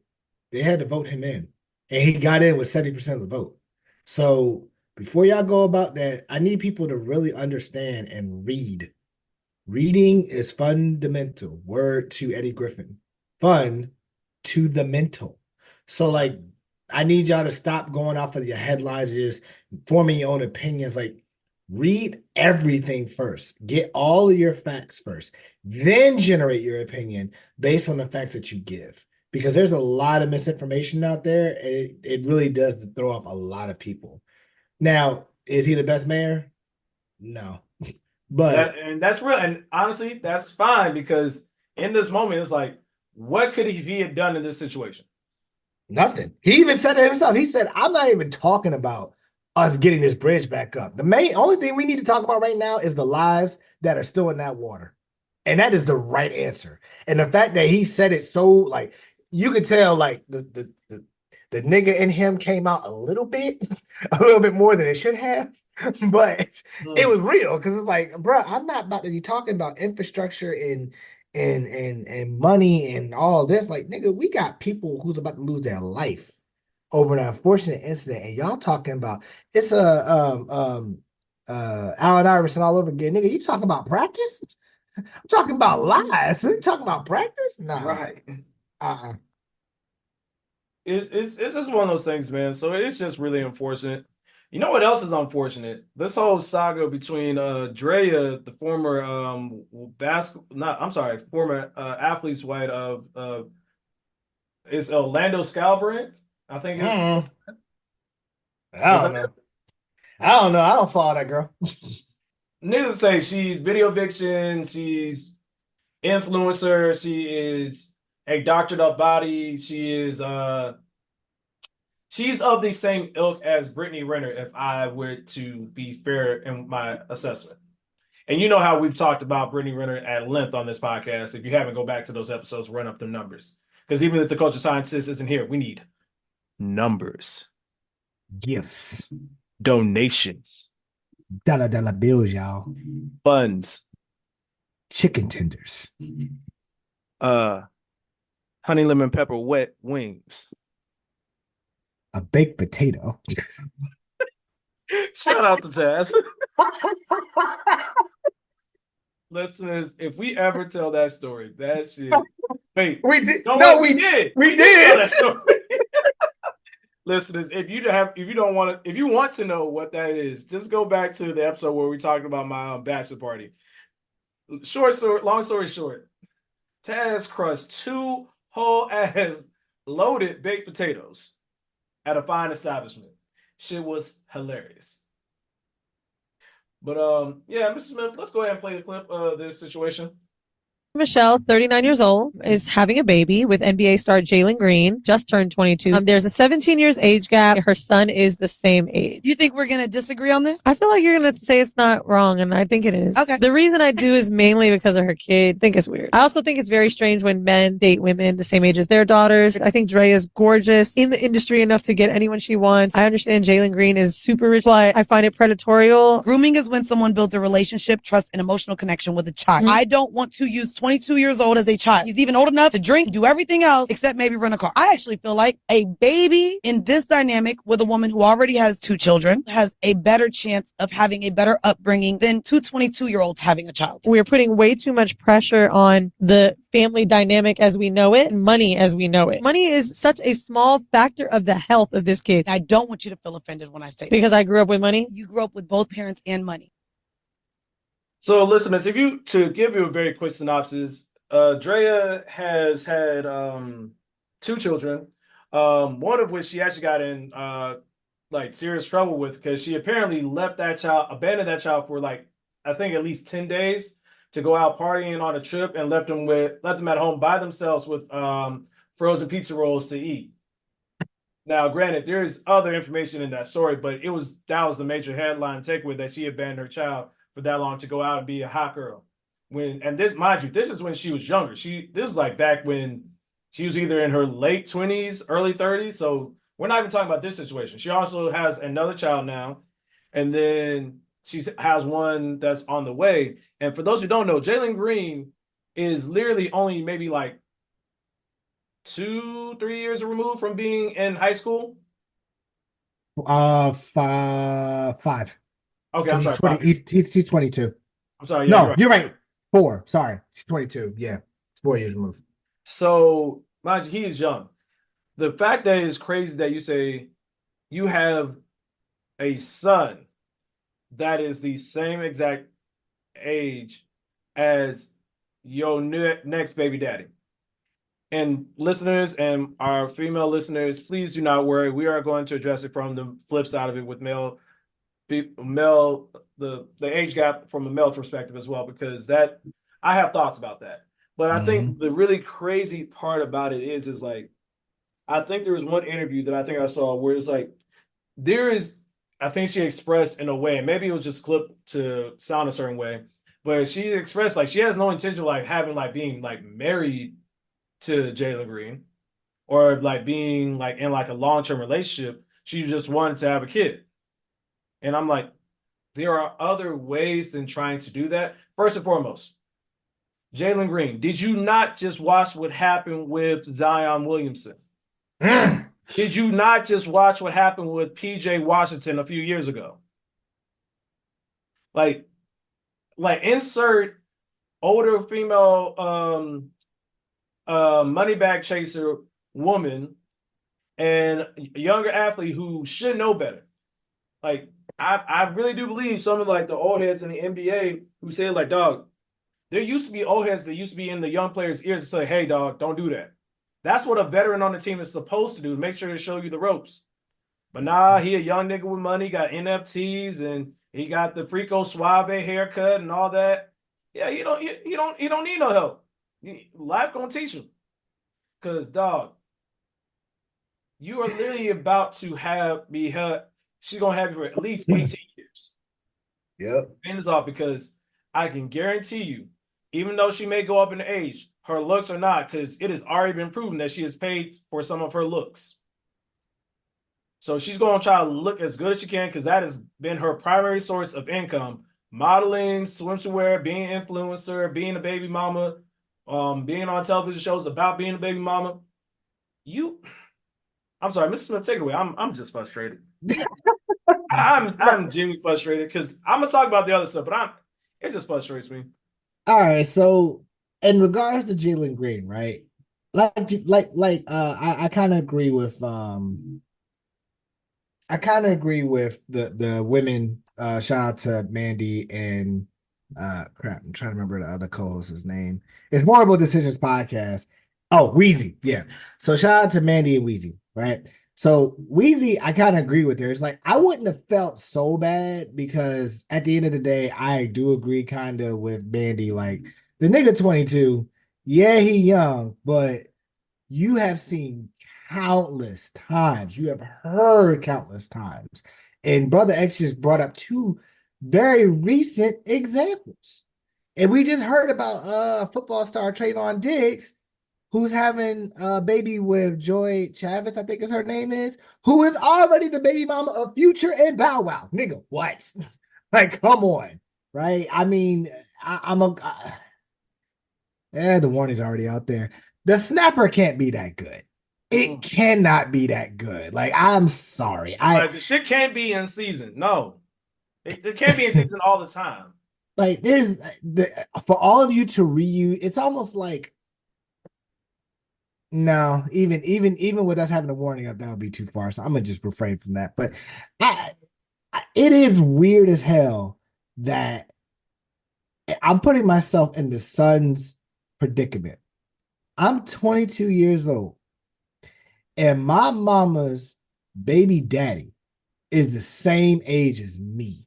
They had to vote him in. And he got in with 70% of the vote. So Before y'all go about that, I need people to really understand and read. Reading is fundamental. Word to Eddie Griffin. Fun to the mental. So, like, I need y'all to stop going off of your headlines, just forming your own opinions. Like, read everything first. Get all of your facts first. Then generate your opinion based on the facts that you give. Because there's a lot of misinformation out there. It really does throw off a lot of people. Now, is he the best mayor? No. But That's real. And honestly, that's fine because in this moment, it's like, what could he have done in this situation? nothing. He even said it himself. He said, I'm not even talking about us getting this bridge back up. The only thing we need to talk about right now is the lives that are still in that water. And that is the right answer. And the fact that he said it so, like, you could tell, like, the nigga in him came out a little bit more than it should have. But it was real because it's like, bro, I'm not about to be talking about infrastructure and money and all this. Like, nigga, we got people who's about to lose their life over an unfortunate incident, and y'all talking about it's Allen Iverson all over again, nigga. You talking about practice? I'm talking about lies. You talking about practice? Nah. Right. Uh-uh. It's just one of those things, man. So it's just really unfortunate. You know what else is unfortunate? This whole saga between Drea, the former former athlete's wife of is Orlando Scalbrand. I think it Mm. I was don't that. know. I don't know. I don't follow that girl. Needless to say, she's video vixen, she's influencer, she is a doctored up body, she's of the same ilk as Brittany Renner, if I were to be fair in my assessment. And you know how we've talked about Brittany Renner at length on this podcast. If you haven't, go back to those episodes, run up the numbers. Because even if the culture scientist isn't here, we need numbers, Gifts. donations, Dollar bills, y'all. funds, Chicken tenders. honey lemon pepper wet wings. A baked potato. Shout out to Taz. Listeners, if we ever tell that story, that shit. Wait, We did. no, No, we did. We Tell did. that story. Listeners, if you want to know what that is, just go back to the episode where we talked about my bachelor party. Long story short, Taz crushed 2 whole ass loaded baked potatoes at a fine establishment. Shit was hilarious. But yeah, Mrs. Smith, let's go ahead and play the clip of this situation. Michelle, 39 years old, is having a baby with NBA star Jalen Green, just turned 22. There's a 17 years age gap. Her son is the same age. You think we're going to disagree on this? I feel like you're going to say it's not wrong, and I think it is. Okay. The reason I do is mainly because of her kid. I think it's weird. I also think it's very strange when men date women the same age as their daughters. I think Dre is gorgeous in the industry enough to get anyone she wants. I understand Jalen Green is super rich, but I find it predatorial. Grooming is when someone builds a relationship, trust, and emotional connection with a child. I don't want to use 22 years old as a child. He's even old enough to drink, do everything else except maybe run a car. I actually feel like a baby in this dynamic with a woman who already has 2 children has a better chance of having a better upbringing than 2 22-year-olds having a child. We're putting way too much pressure on the family dynamic as we know it and money as we know it. Money is such a small factor of the health of this kid. I don't want you to feel offended when I say that. Because I grew up with money. You grew up with both parents and money. So, listeners, to give you a very quick synopsis, Drea has had 2 children, one of which she actually got in like serious trouble with because she apparently abandoned that child for like I think at least 10 days to go out partying on a trip and left them at home by themselves with frozen pizza rolls to eat. Now, granted, there is other information in that story, but that was the major headline takeaway that she abandoned her child for that long to go out and be a hot girl. This is when she was younger. This is like back when she was either in her late 20s, early 30s. So we're not even talking about this situation. She also has another child now, and then she has one that's on the way. And for those who don't know, Jalen Green is literally only maybe like 2-3 years removed from being in high school. Five. Okay, Because I'm he's sorry. 20. Five. He's 22. I'm sorry. Yeah, you're No, right. you're right. 4. Sorry, he's 22. Yeah, it's 4 years removed. So, mind you, he is young. The fact that it's crazy that you say you have a son that is the same exact age as your next baby daddy. And listeners and our female listeners, please do not worry. We are going to address it from the flip side of it with male the age gap from a male perspective as well, because that I have thoughts about that. But I think Mhm. the really crazy part about it is like I think there was one interview that I think I saw where it's like there is I think she expressed in a way, and maybe it was just clipped to sound a certain way, but she expressed like she has no intention of like having like being like married to Jalen Green or like being like in like a long-term relationship. She just wanted to have a kid. And I'm like, there are other ways than trying to do that. First and foremost, Jalen Green, did you not just watch what happened with Zion Williamson? Mm. Did you not just watch what happened with PJ Washington a few years ago? Like, like insert older female money bag chaser woman and younger athlete who should know better. Like I really do believe some of like the old heads in the NBA who say like, dog, there used to be old heads that used to be in the young players' ears to say, hey, dog, don't do that. That's what a veteran on the team is supposed to do, make sure to show you the ropes. But nah, he a young nigga with money, got NFTs, and he got the Frico Suave haircut and all that. Yeah, you don't need no help. Life gonna teach him. Cause dog, you are literally about to have be held. She's gonna have you for at least 18 years. Yep. Paying this off because I can guarantee you, even though she may go up in age, her looks are not, because it has already been proven that she has paid for some of her looks. So she's going to try to look as good as she can because that has been her primary source of income. Modeling, swimsuit wear, being an influencer, being a baby mama, being on television shows about being a baby mama. You, I'm sorry, Mr. Smith, take it away. I'm just frustrated. I'm genuinely frustrated because I'm gonna talk about the other stuff, but it just frustrates me. All right, so in regards to Jalen Green, right? I kind of agree with the women. Shout out to Mandy and crap, I'm trying to remember the other co-host's name. It's Horrible Decisions Podcast. Oh, Wheezy, yeah. So shout out to Mandy and Wheezy, right? So Wheezy, I kind of agree with her. It's like I wouldn't have felt so bad because at the end of the day, I do agree kind of with Mandy. Like the nigga 22, yeah, he young, but you have seen countless times. You have heard countless times. And Brother X just brought up two very recent examples. And we just heard about football star Trayvon Diggs, who's having a baby with Joy Chavez, I think is her name is, who is already the baby mama of Future and Bow Wow. Nigga, what? Like, come on. Right? I mean, the warning's already out there. The snapper can't be that good. It cannot be that good. Like, I'm sorry. Like the shit can't be in season. No, it can't be in season all the time. Like there's for all of you to reuse, it's almost like no, even with us having a warning up, that would be too far. So I'm gonna just refrain from that. But it is weird as hell that I'm putting myself in the son's predicament. I'm 22 years old, and my mama's baby daddy is the same age as me.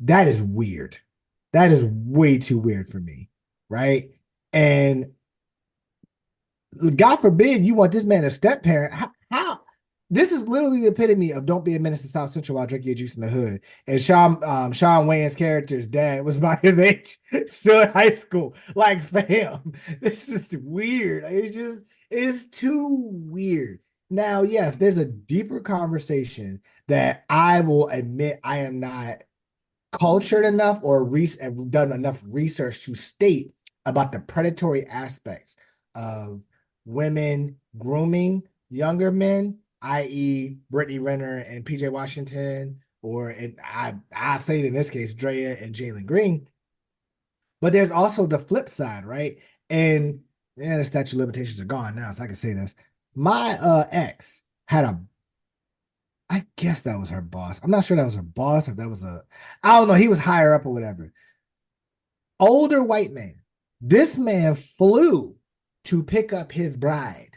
That is weird. That is way too weird for me, right? And God forbid you want this man a step parent. How? This is literally the epitome of don't be a menace to South Central while drinking your juice in the hood. And Sean Wayne's character's dad was about his age, still in high school. Like, fam, this is weird. It's too weird. Now, yes, there's a deeper conversation that I will admit I am not cultured enough or have done enough research to state about the predatory aspects of women grooming younger men. i.e., Brittany Renner and PJ Washington, or I say it in this case, Drea and Jalen Green. But there's also the flip side, right? And yeah, the statute of limitations are gone now, so I can say this. My ex had a, I guess that was her boss. I'm not sure that was her boss, if that was I don't know, he was higher up or whatever. Older white man. This man flew to pick up his bride.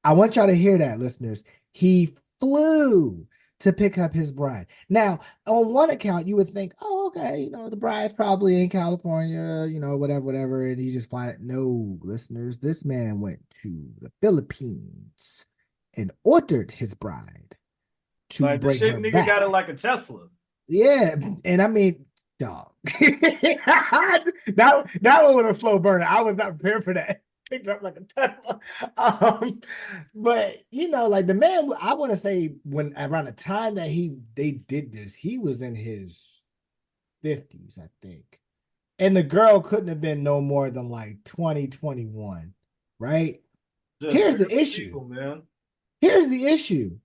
I want y'all to hear that, listeners. He flew to pick up his bride. Now, on one account, you would think, oh, okay, you know, the bride's probably in California, you know, whatever, and he's just flying. No, listeners, this man went to the Philippines and ordered his bride to Like the bring shit her nigga back. got it like a Tesla. Yeah, and I mean, dog. that one was a slow burner. I was not prepared for that. Picked up like a Tesla. But you know, like the man, I want to say when around the time that they did this, he was in his 50s, I think. And the girl couldn't have been no more than like 2021, right? Just Here's the very issue. legal, man. Here's the issue.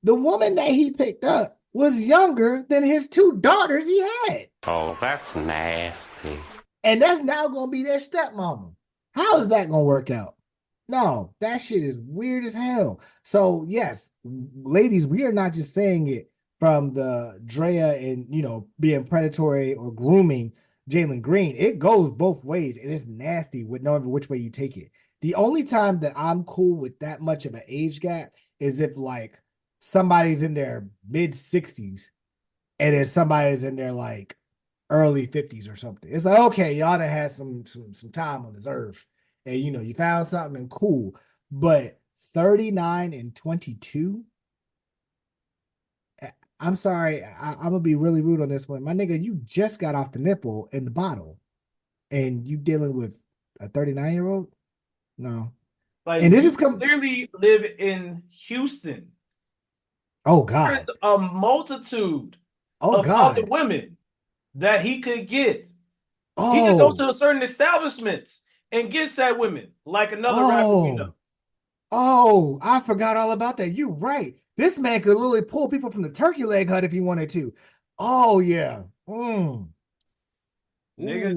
The woman that he picked up was younger than his two daughters he had. Oh, that's nasty. And that's now going to be their stepmama. How is that going to work out? No, that shit is weird as hell. So, yes, ladies, we are not just saying it from the Drea and, you know, being predatory or grooming Jalen Green. It goes both ways, and it's nasty with knowing which way you take it. The only time that I'm cool with that much of an age gap is if, like, somebody's in their mid 60s and then somebody's in their like early 50s or something. It's like, okay, y'all done had some time on this earth, and you know, you found something and cool. But 39 and 22, I'm sorry, I'm gonna be really rude on this one. My nigga, you just got off the nipple in the bottle, and you dealing with a 39-year-old? No. Like And this you is clearly live in Houston. oh God. There's a multitude Oh of other God. women that he could get. He could go Oh, to certain establishments and get said women, like another rapper we know. Oh, I forgot all about that. You're right. This man could literally pull people from the turkey leg hut if he wanted to. Oh yeah. Niggas,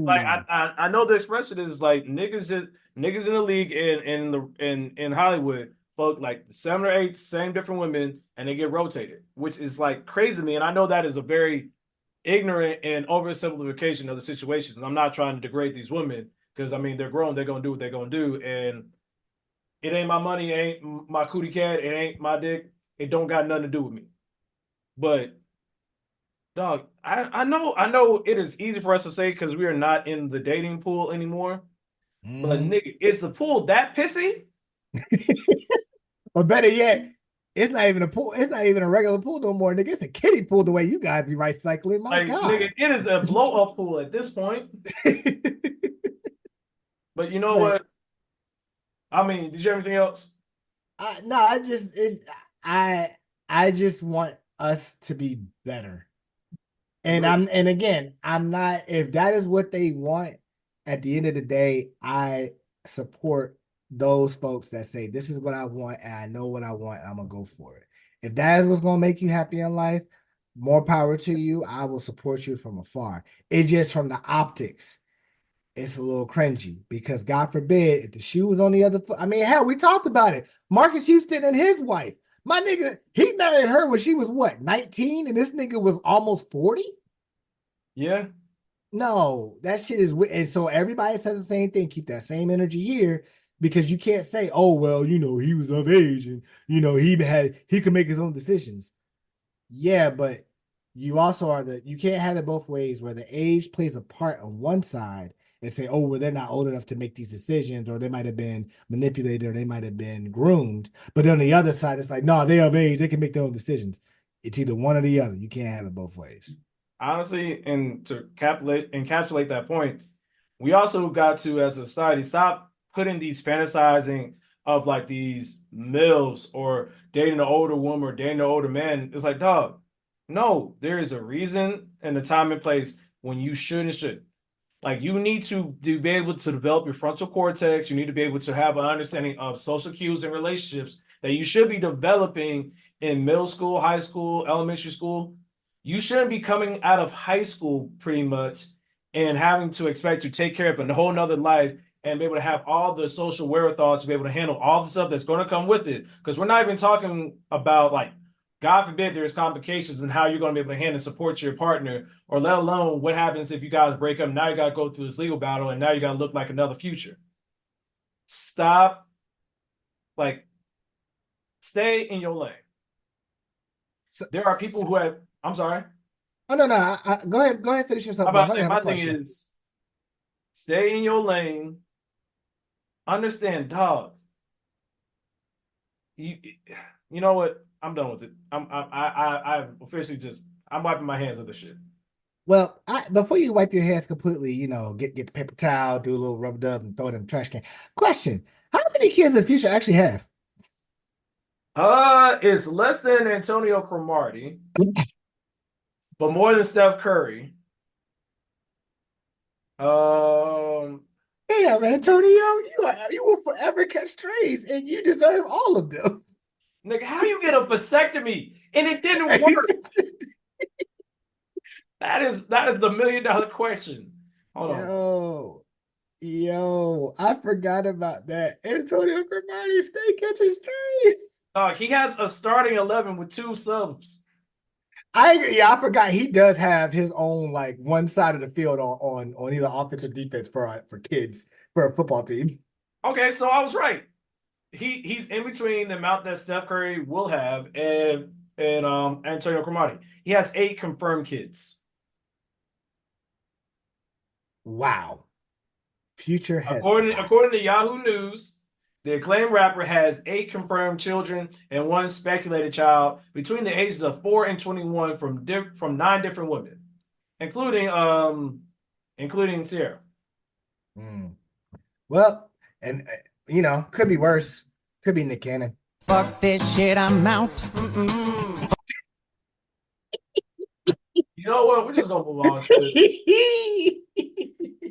like Ooh. I know the expression is like niggas in the league in Hollywood, folk like 7 or 8 same different women and they get rotated, which is like crazy to me. And I know that is a very ignorant and oversimplification of the situation. And I'm not trying to degrade these women because I mean they're grown, they're gonna do what they're gonna do, and it ain't my money, it ain't my cootie cat, it ain't my dick, it don't got nothing to do with me. But dog, I know it is easy for us to say because we are not in the dating pool anymore. But Mhm. nigga, is the pool that pissy? Or better yet, it's not even a pool. It's not even a regular pool no more, nigga. It's a kiddie pool the way you guys be recycling. My Like, nigga, God. it is a blow up pool at this point. But you know But what? I mean, did you have anything else? no, I I just want us to be better. And Agreed. and again, I'm not, if that is what they want, at the end of the day, I support those folks that say this is what I want and I know what I want, I'm gonna go for it. If that is what's gonna make you happy in life, more power to you. I will support you from afar. It's just from the optics, it's a little cringy because God forbid if the shoe was on the other foot. I mean, hell, we talked about it. Marcus Houston and his wife. My nigga, he married her when she was what, 19? And this nigga was almost 40? Yeah. No, that shit is and so everybody says the same thing. Keep that same energy here because you can't say, oh, well, you know, he was of age and you know, he could make his own decisions. Yeah, but you also you can't have it both ways where the age plays a part on one side and say, oh, well, they're not old enough to make these decisions, or they might have been manipulated, or they might have been groomed. But then on the other side, it's like, no, they're of age, they can make their own decisions. It's either one or the other. You can't have it both ways. Honestly, and to encapsulate that point, we also got to, as a society, stop putting these fantasizing of like these MILFs or dating an older woman or dating an older man. It's like, dog, no, there is a reason and a time and place when you should and should. Like you need to be able to develop your frontal cortex. You need to be able to have an understanding of social cues and relationships that you should be developing in middle school, high school, elementary school. You shouldn't be coming out of high school pretty much and having to expect to take care of a whole nother life and be able to have all the social wherewithal to be able to handle all the stuff that's going to come with it. Because we're not even talking about, like, God forbid there's complications and how you're going to be able to handle and support your partner, or let alone what happens if you guys break up. Now you got to go through this legal battle, and now you got to look like another future. Stop. Like, stay in your lane. There are people who have. I'm sorry. Oh no, go ahead, finish yourself. I'm about to I say, have a my thing question. is, stay in your lane. Understand, dog. You know what? I'm done with it. I officially just, I'm wiping my hands of this shit. Well, before you wipe your hands completely, get the paper towel, do a little rub dub, and throw it in the trash can. Question: how many kids does Future actually have? It's less than Antonio Cromartie, but more than Steph Curry. Damn, Antonio, you will forever catch strays, and you deserve all of them. Nigga, how you get a vasectomy and it didn't work? That is the $1 million question. Hold on. Yo, I forgot about that. Antonio Cromartie stay catching strays. He has a starting 11 with 2 subs. I forgot he does have his own, like, one side of the field on either offense or defense for kids for a football team. Okay, so I was right. He's in between the amount that Steph Curry will have and Antonio Cromartie. He has 8 confirmed kids. Wow. Future has According to Yahoo News, the acclaimed rapper has 8 confirmed children and 1 speculated child between the ages of 4 and 21 from 9 different women, including Sierra. Well, and could be worse. Could be Nick Cannon. Fuck this shit, I'm out. You know what? We're just gonna move on to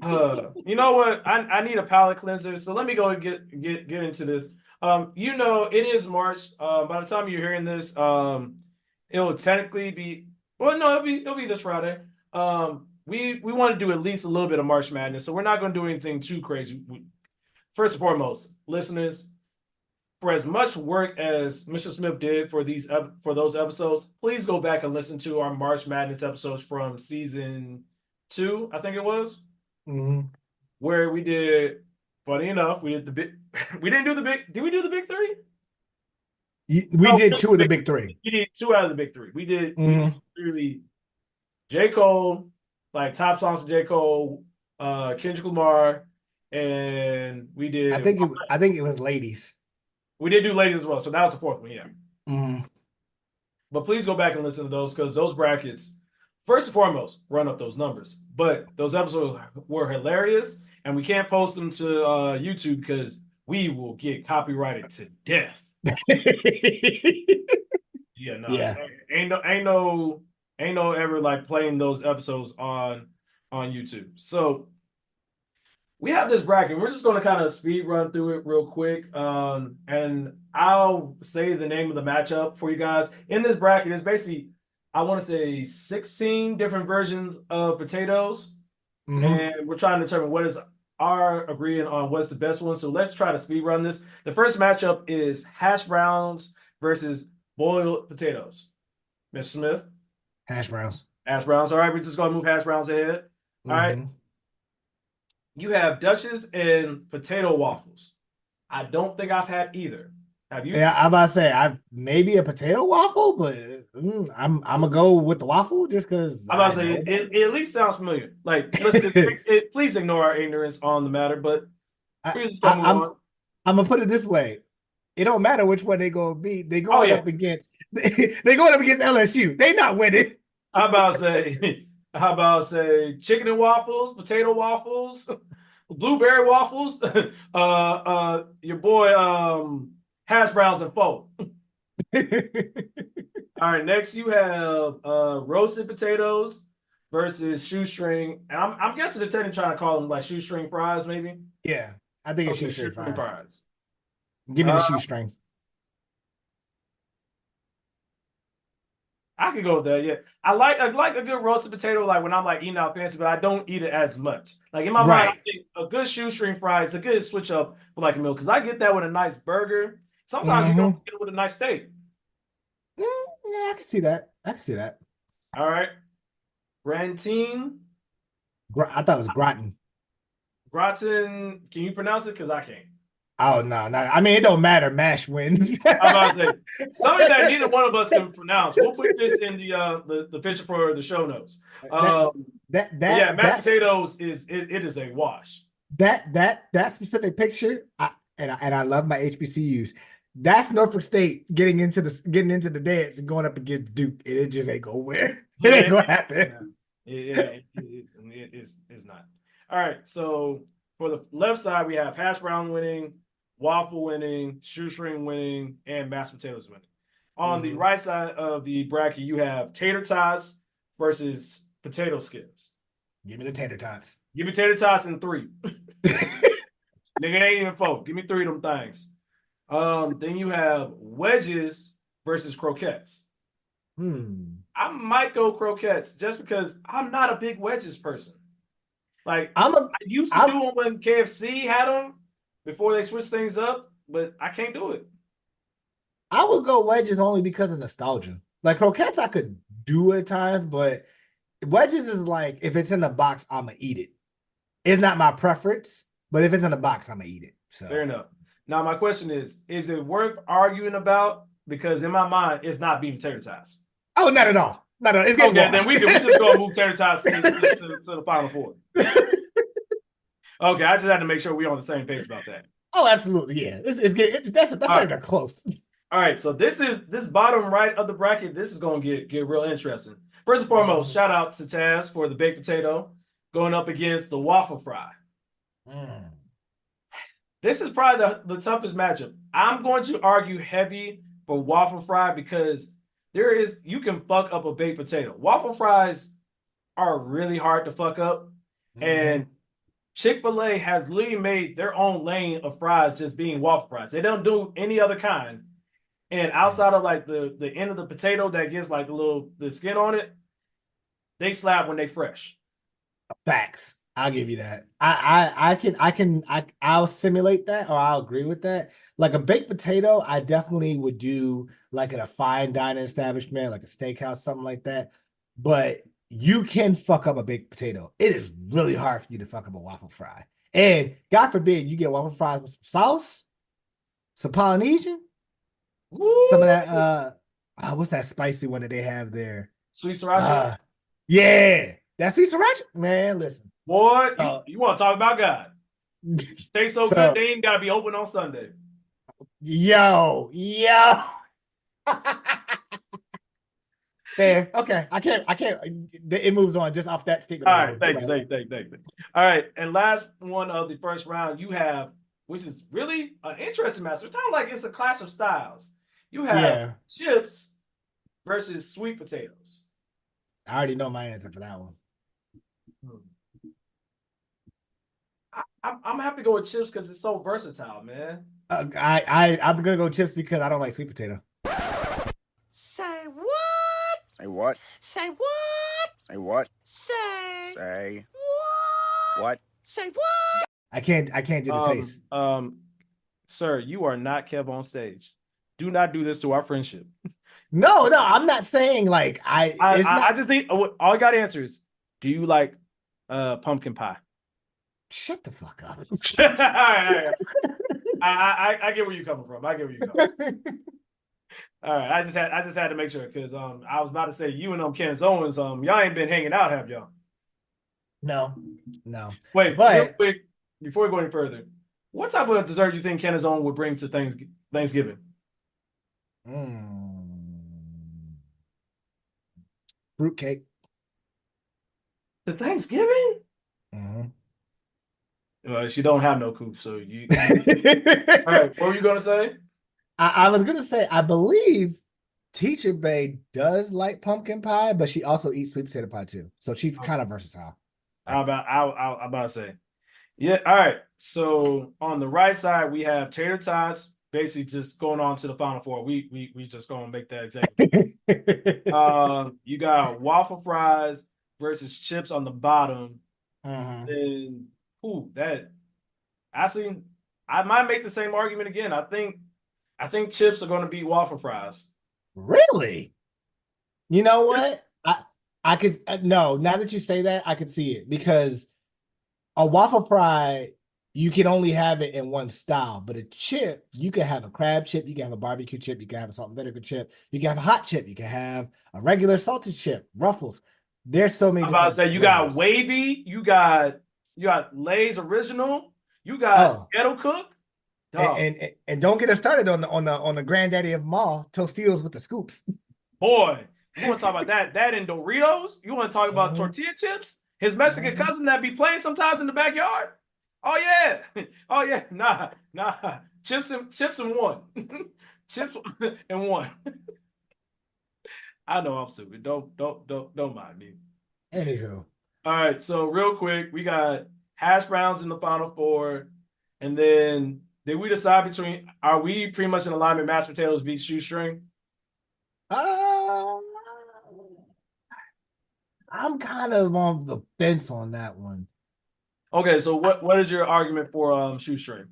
you know what? I need a palate cleanser, so let me go and get into this. It is March. By the time you're hearing this, it'll technically be, well, no, it'll be this Friday. We want to do at least a little bit of March Madness, so we're not going to do anything too crazy. First and foremost, listeners, for as much work as Mr. Smith did for those episodes, please go back and listen to our March Madness episodes from season 2, I think it was. Mm-hmm. Where we did, funny enough, we did the big. We didn't do the big. Did we do the big 3? We did 2 of the big 3. We did 2 out of the big 3. We did really J. Cole, like top songs from J. Cole, Kendrick Lamar, and we did. I think it was Ladies. We did do Ladies as well, so that was the 4th one, yeah. Mm-hmm. But please go back and listen to those, because those brackets, first and foremost, run up those numbers. But those episodes were hilarious, and we can't post them to YouTube because we will get copyrighted to death. Yeah, no, yeah. Ain't no ever like playing those episodes on YouTube. So we have this bracket. We're just going to kind of speed run through it real quick. And I'll say the name of the matchup for you guys. In this bracket, it's basically, I want to say 16 different versions of potatoes. Mm-hmm. And we're trying to determine what is agreeing on what's the best one. So let's try to speed run this. The first matchup is hash browns versus boiled potatoes. Mr. Smith? Hash browns. Hash browns. All right, we're just going to move hash browns ahead. All right. You have Dutchess and potato waffles. I don't think I've had either. Have you? Yeah, I'm about to say I've maybe a potato waffle, but I'm gonna go with the waffle just because. I'm about to say it at least sounds familiar. Like, listen, please ignore our ignorance on the matter, but we're just gonna move on. I'm gonna put it this way: it don't matter which one they gonna be. They going up against. They going up against LSU. They not winning. How about say chicken and waffles, potato waffles, blueberry waffles, your boy hash browns and pho. All right, next you have roasted potatoes versus shoestring. And I'm guessing they're technically trying to call them like shoestring fries, maybe. Yeah, I think it's shoestring fries. Give me the shoestring. I could go with that. Yeah, I like a good roasted potato. Like when I'm like eating out fancy, but I don't eat it as much. Like in my mind, I Right. think a good shoestring fry is a good switch up for like a meal because I get that with a nice burger. Sometimes you Mm-hmm. don't get it with a nice steak. Yeah, I can see that. I can see that. All right, Grantine, I thought it was gratin. gratin. Can you pronounce it? Because I can't. Oh no, no. I mean, it don't matter. Mash wins. I'm about to say something that neither one of us can pronounce. We'll put this in the picture for the show notes. that But yeah, mashed that's potatoes it is a wash. that specific picture. I love my HBCUs. That's Norfolk State getting into the dance and going up against Duke. It just ain't gonna win. It ain't gonna happen. It's not. All right, so for the left side, we have hash brown winning, waffle winning, shoestring winning, and mashed potatoes winning. On the right side of the bracket, you have tater tots versus potato skins. Give me the tater tots. Give me tater tots in 3. Nigga, it ain't even 4. Give me 3 of them things. Then you have wedges versus croquettes. I might go croquettes just because I'm not a big wedges person. Like I used to do them when KFC had them before they switched things up, but I can't do it. I would go wedges only because of nostalgia. Like croquettes, I could do at times, but wedges is like if it's in the box, I'ma eat it. It's not my preference, but if it's in the box, I'ma eat it. So fair enough. Now my question is it worth arguing about? Because in my mind, it's not being tater tots. Oh, not at all. Not at all. It's getting okay. washed. Then we just go move tater tots to the final 4. Okay, I just had to make sure we're on the same page about that. Oh, absolutely, yeah. That's not even close. All right, so this bottom right of the bracket. This is going to get real interesting. First and foremost, shout out to Taz for the baked potato going up against the waffle fry. This is probably the toughest matchup. I'm going to argue heavy for waffle fry because you can fuck up a baked potato. Waffle fries are really hard to fuck up, and Chick-fil-A has literally made their own lane of fries just being waffle fries. They don't do any other kind. And outside of like the end of the potato that gets like the skin on it, they slap when they fresh. Facts. I'll give you that. I'll simulate that or I'll agree with that. Like a baked potato, I definitely would do like at a fine dining establishment, like a steakhouse, something like that. But you can fuck up a baked potato. It is really hard for you to fuck up a waffle fry. And God forbid you get waffle fries with some sauce, some Polynesian, some of that what's that spicy one that they have there? Sweet sriracha? Yeah. That sweet sriracha? Man, listen. Boy, you want to talk about God. Tastes so good, they ain't got to be open on Sunday. Yo. There. Okay. I can't. It moves on just off that statement. All right. Thank you. All right. And last one of the first round, you have, which is really an interesting match. It's kind of like it's a clash of styles. You have chips versus sweet potatoes. I already know my answer for that one. I'm gonna have to go with chips because it's so versatile, man. I'm gonna go chips because I don't like sweet potato. Say what? Say what? Say what? Say what? Say Say what? what? Say what? I can't do the taste. Sir, you are not Kev on stage. Do not do this to our friendship. No, I'm not saying like I just think all I got to answer is, do you like pumpkin pie? Shut the fuck up. All right. I get where you're coming from. All right, I just had to make sure because I was about to say you and Candace Owens y'all ain't been hanging out, have y'all? No. Wait, but real quick before we go any further, what type of dessert you think Candace Owens would bring to Thanksgiving? Fruitcake. To Thanksgiving? Well, she don't have no coop, so you. All right, what were you gonna say? I was gonna say I believe Teacher Bay does like pumpkin pie, but she also eats sweet potato pie too. So she's kind of versatile. I'm about to say. Yeah, all right. So on the right side, we have tater tots basically just going on to the Final Four. We just gonna make that exactly. You got waffle fries versus chips on the bottom. Then, that actually, I might make the same argument again. I think chips are going to beat waffle fries. Really? You know what? I could no. Now that you say that, I could see it because a waffle fry you can only have it in one style, but a chip you can have a crab chip, you can have a barbecue chip, you can have a salt and vinegar chip, you can have a hot chip, you can have a regular salted chip, Ruffles. There's so many. I'm about to say you got flavors. wavy, you got Lay's original, you got Ghetto Cook. And don't get us started on the granddaddy of them all, Tostitos with the scoops. Boy, you want to talk about that in Doritos? You want to talk about tortilla chips? His Mexican cousin that be playing sometimes in the backyard? Oh yeah. Oh yeah. Nah. Chips and one. Chips and one. I know I'm stupid. Don't mind me. Anywho. All right, so real quick, we got hash browns in the Final Four, and then did we decide between are we pretty much in alignment? Mashed potatoes beat shoestring. I'm kind of on the fence on that one. Okay, so what is your argument for shoestring?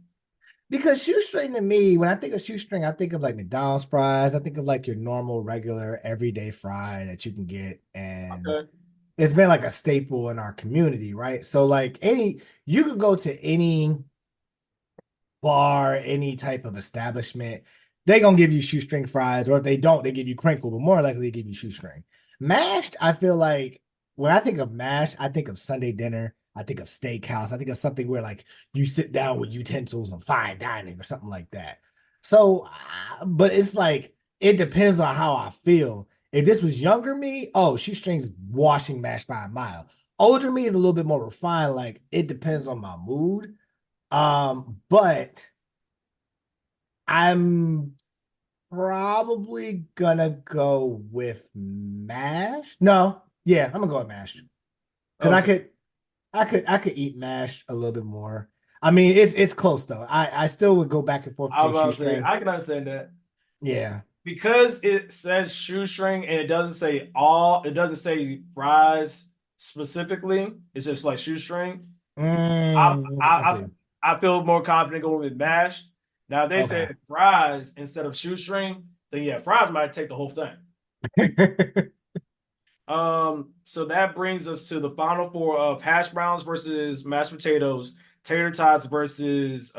Because shoestring to me, when I think of shoestring, I think of like McDonald's fries. I think of like your normal, regular, everyday fry that you can get, and it's been like a staple in our community, right? So like you could go to any bar, any type of establishment, they gonna give you shoestring fries, or if they don't, they give you crinkle, but more likely they give you shoestring. Mashed, I feel like when I think of mashed, I think of Sunday dinner. I think of steakhouse. I think of something where like you sit down with utensils and fine dining or something like that. So, but it's like it depends on how I feel. If this was younger me, shoestrings washing mashed by a mile. Older me is a little bit more refined. Like it depends on my mood. But I'm probably gonna go with mashed. No, yeah, I'm gonna go with mashed because I could eat mashed a little bit more. I mean, it's close though. I still would go back and forth between shoestring. I can understand that. Yeah, because it says shoestring and it doesn't say fries specifically. It's just like shoestring. I feel more confident going with mashed. Now, if they say fries instead of shoestring, then yeah, fries might take the whole thing. So that brings us to the Final Four of hash browns versus mashed potatoes, tater tots versus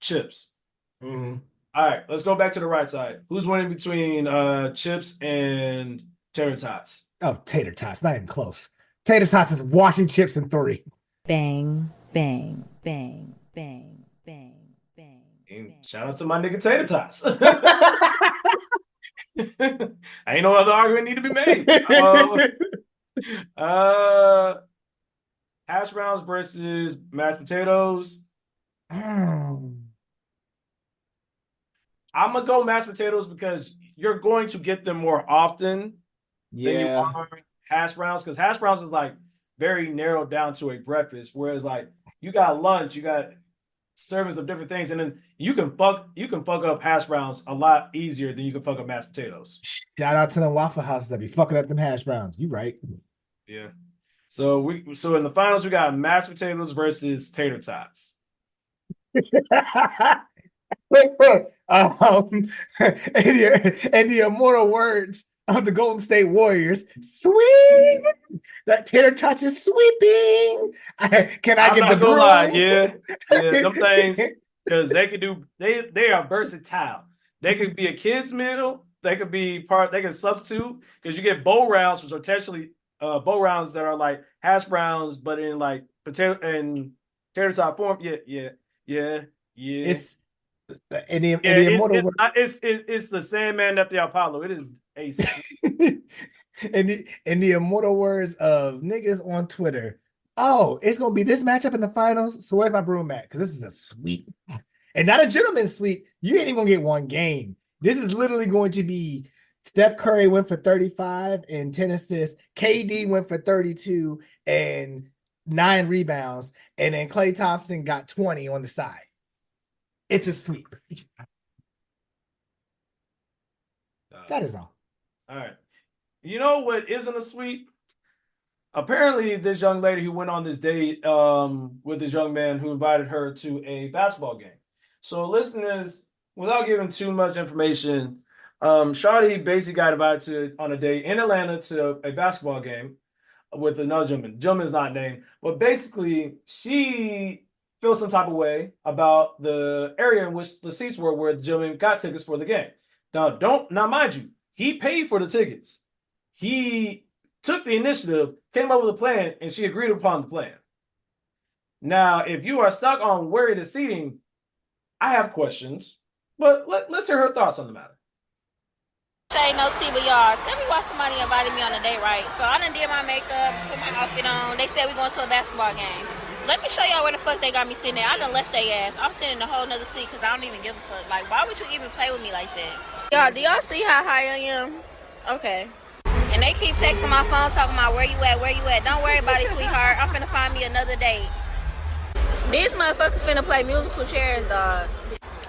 chips. All right, let's go back to the right side. Who's winning between chips and tater tots? Oh, tater tots, not even close. Tater tots is washing chips in 3. Bang, bang, bang, bang, bang, bang. And shout out to my nigga tater tots. Ain't no other argument need to be made. Hash browns versus mashed potatoes. I'm gonna go mashed potatoes because you're going to get them more often than you are hash browns. Because hash browns is like very narrowed down to a breakfast, whereas like you got lunch, you got servings of different things, and then you can fuck up hash browns a lot easier than you can fuck up mashed potatoes. Shout out to the Waffle House that be fucking up them hash browns. You right? Yeah. So in the finals we got mashed potatoes versus tater tots. In the immortal words of the Golden State Warriors, sweep. That tater tots is sweeping. Can I get the broom? Lie. Yeah, them things, because they are versatile. They could be a kid's meal. They could be they can substitute because you get bowl rounds, which are potentially bowl rounds that are like hash browns, but in like potato and tater tot form. Yeah. It's it's the Sandman at the Apollo. It is ace. in the immortal words of niggas on Twitter, it's gonna be this matchup in the finals. So where's my broom at? Because this is a sweep, and not a gentleman's sweep. You ain't even gonna get one game. This is literally going to be Steph Curry went for 35 and 10 assists. KD went for 32 and 9 rebounds, and then Klay Thompson got 20 on the side. It's a sweep. That is all. All right. You know what isn't a sweep? Apparently, this young lady who went on this date with this young man who invited her to a basketball game. So, listeners, without giving too much information, Shawty basically got invited on a date in Atlanta to a basketball game with another gentleman. Gentleman's not named, but basically, she feels some type of way about the area in which the seats were where the gentleman got tickets for the game. Now, mind you, he paid for the tickets. He took the initiative, came up with a plan, and she agreed upon the plan. Now, if you are stuck on where it is seating, I have questions, but let's hear her thoughts on the matter. Shay, no tea, but y'all, tell me why somebody invited me on a date, right? So I done did my makeup, put my outfit on. They said we going to a basketball game. Let me show y'all where the fuck they got me sitting there. I done left their ass. I'm sitting in a whole nother seat because I don't even give a fuck. Like, why would you even play with me like that? Y'all, do y'all see how high I am? Okay. And they keep texting my phone talking about where you at, where you at. Don't worry about it, sweetheart. I'm finna find me another date. These motherfuckers finna play musical chairs, dog.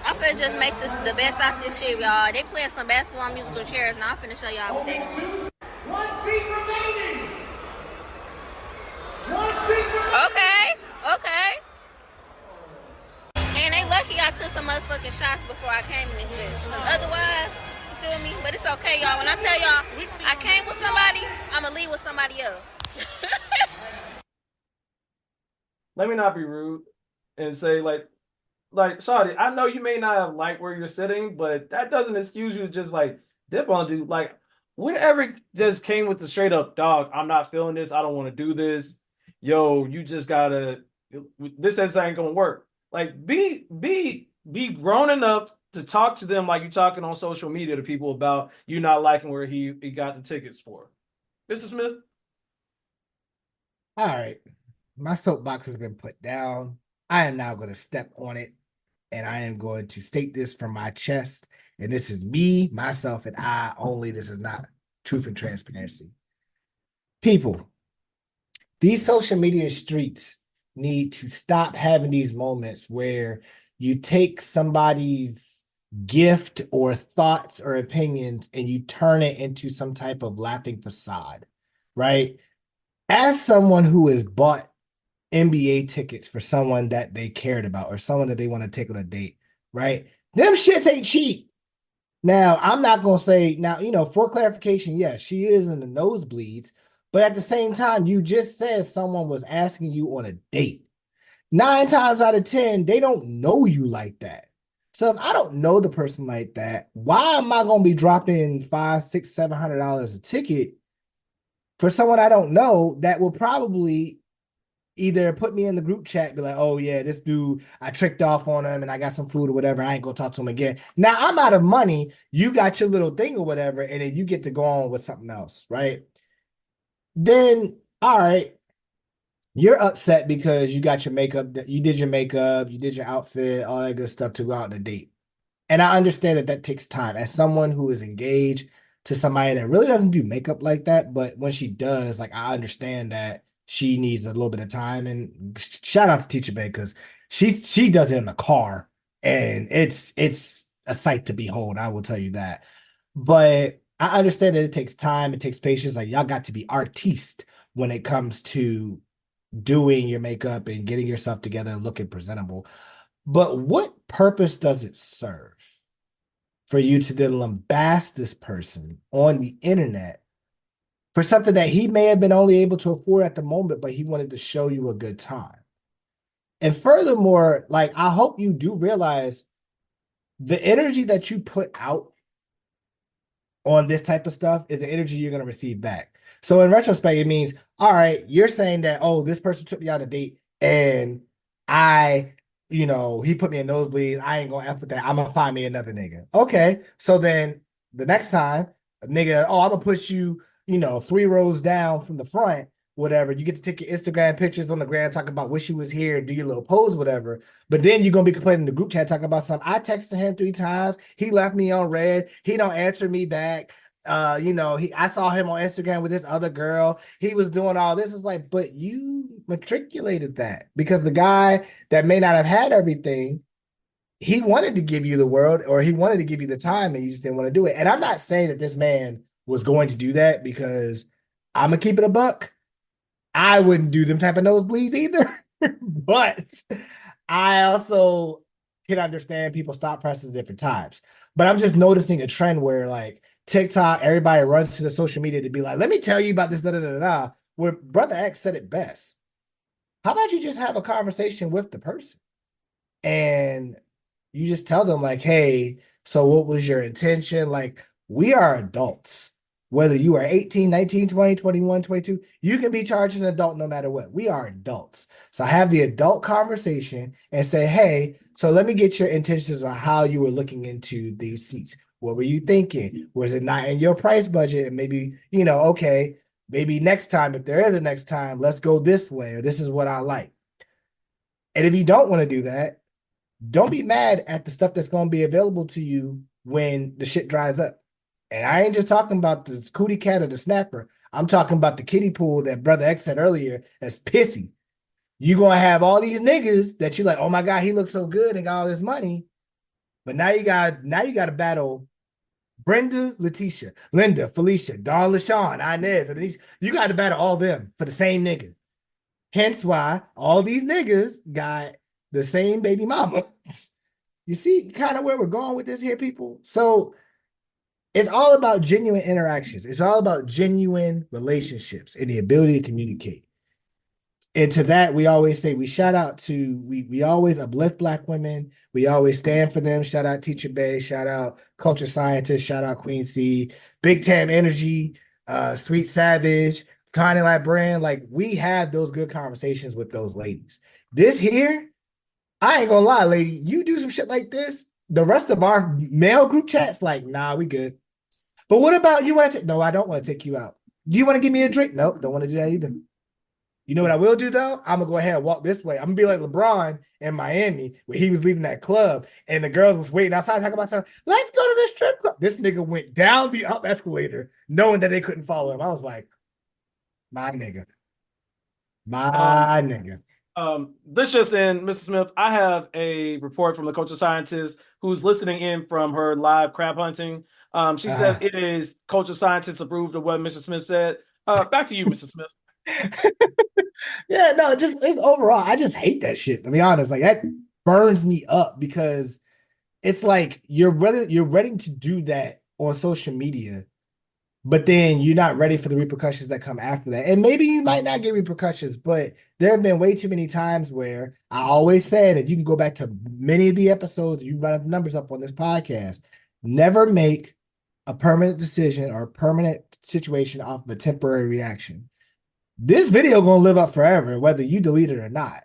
I'm finna just make this the best out this shit, y'all. They playing some basketball musical chairs. Now I'm finna show y'all what they doing. One seat remaining. One seat remaining. Okay. And they lucky I took some motherfucking shots before I came in this bitch. Cause otherwise, you feel me? But it's okay, y'all. When I tell y'all I came with somebody, I'ma leave with somebody else. Let me not be rude and say like Shawty, I know you may not have liked where you're sitting, but that doesn't excuse you to just like dip on dude. Like whatever just came with the straight up dog, I'm not feeling this, I don't want to do this. Yo, you just gotta this ain't gonna work. Like be grown enough to talk to them like you're talking on social media to people about you not liking where he got the tickets for. Mr. Smith? All right. My soapbox has been put down. I am now going to step on it, and I am going to state this from my chest. And this is me, myself, and I only. This is not truth and transparency. People, these social media streets need to stop having these moments where you take somebody's gift or thoughts or opinions and you turn it into some type of laughing facade, right? As someone who has bought NBA tickets for someone that they cared about or someone that they want to take on a date, right? Them shits ain't cheap. Now, I'm not going to say, now, for clarification, yes, she is in the nosebleeds, but at the same time, you just said someone was asking you on a date. 9 times out of 10, they don't know you like that. So if I don't know the person like that, why am I going to be dropping $500, $600, $700 a ticket for someone I don't know that will probably either put me in the group chat, be like, oh yeah, this dude, I tricked off on him and I got some food or whatever. I ain't gonna talk to him again. Now I'm out of money. You got your little thing or whatever, and then you get to go on with something else, right? Then, all right, you're upset because you got your makeup, you did your outfit, all that good stuff to go out on a date. And I understand that takes time. As someone who is engaged to somebody that really doesn't do makeup like that, but when she does, like I understand that she needs a little bit of time. And shout out to Teacher Bay because she does it in the car, and it's a sight to behold. I will tell you that. But I understand that it takes time, it takes patience. Like y'all got to be artiste when it comes to doing your makeup and getting yourself together and looking presentable. But what purpose does it serve for you to then lambast this person on the internet for something that he may have been only able to afford at the moment, but he wanted to show you a good time? And furthermore, like, I hope you do realize the energy that you put out on this type of stuff is the energy you're going to receive back. So in retrospect, it means, all right, you're saying that, oh, this person took me on a date and he put me in nosebleed. I ain't going to F with that. I'm going to find me another nigga. Okay. So then the next time, a nigga, oh, I'm going to push you, 3 rows down from the front, whatever. You get to take your Instagram pictures on the gram, talk about wish you was here, do your little pose, whatever. But then you're going to be complaining in the group chat, talking about something. I texted him 3 times. He left me on red. He don't answer me back. I saw him on Instagram with this other girl. He was doing all this. It's like, but you matriculated that because the guy that may not have had everything, he wanted to give you the world, or he wanted to give you the time, and you just didn't want to do it. And I'm not saying that this man was going to do that, because I'm gonna keep it a buck. I wouldn't do them type of nosebleeds either. But I also can understand people stop presses different times. But I'm just noticing a trend where, like, TikTok, everybody runs to the social media to be like, let me tell you about this, da da da da. Where Brother X said it best. How about you just have a conversation with the person? And you just tell them, like, hey, so what was your intention? Like, we are adults. Whether you are 18, 19, 20, 21, 22, you can be charged as an adult no matter what. We are adults. So have the adult conversation and say, hey, so let me get your intentions on how you were looking into these seats. What were you thinking? Was it not in your price budget? And maybe, okay, maybe next time, if there is a next time, let's go this way, or this is what I like. And if you don't want to do that, don't be mad at the stuff that's going to be available to you when the shit dries up. And I ain't just talking about the cootie cat or the snapper. I'm talking about the kiddie pool that Brother X said earlier that's pissy. You're going to have all these niggas that you're like, oh my God, he looks so good and got all this money. But now you got to battle Brenda, Letitia, Linda, Felicia, Dawn, LaShawn, Inez. And you got to battle all them for the same nigga. Hence why all these niggas got the same baby mama. You see kind of where we're going with this here, people? So it's all about genuine interactions. It's all about genuine relationships and the ability to communicate. And to that, we always say we always uplift Black women. We always stand for them. Shout out Teacher Bay. Shout out Culture Scientist. Shout out Queen C. Big Tam Energy. Sweet Savage. Tiny Librarian. Like, we have those good conversations with those ladies. This here, I ain't gonna lie, lady. You do some shit like this, the rest of our male group chats, like, nah, we good. But what about you? No, I don't want to take you out. Do you want to give me a drink? Nope, don't want to do that either. You know what I will do though? I'm gonna go ahead and walk this way. I'm gonna be like LeBron in Miami when he was leaving that club and the girls was waiting outside talking about something. Let's go to the strip club. This nigga went down the up escalator knowing that they couldn't follow him. I was like, my nigga. Nigga. This just in, Mr. Smith, I have a report from the culture scientist who's listening in from her live crab hunting. She said it is culture scientist approved of what Mr. Smith said. Back to you, Mr. Smith. Yeah, no, it's overall, I just hate that shit, to be honest. Like, that burns me up, because it's like you're ready to do that on social media, but then you're not ready for the repercussions that come after that. And maybe you might not get repercussions, but there have been way too many times where I always said, and you can go back to many of the episodes, you run the numbers up on this podcast, never make a permanent decision or a permanent situation off of a temporary reaction. This video gonna live up forever, whether you delete it or not.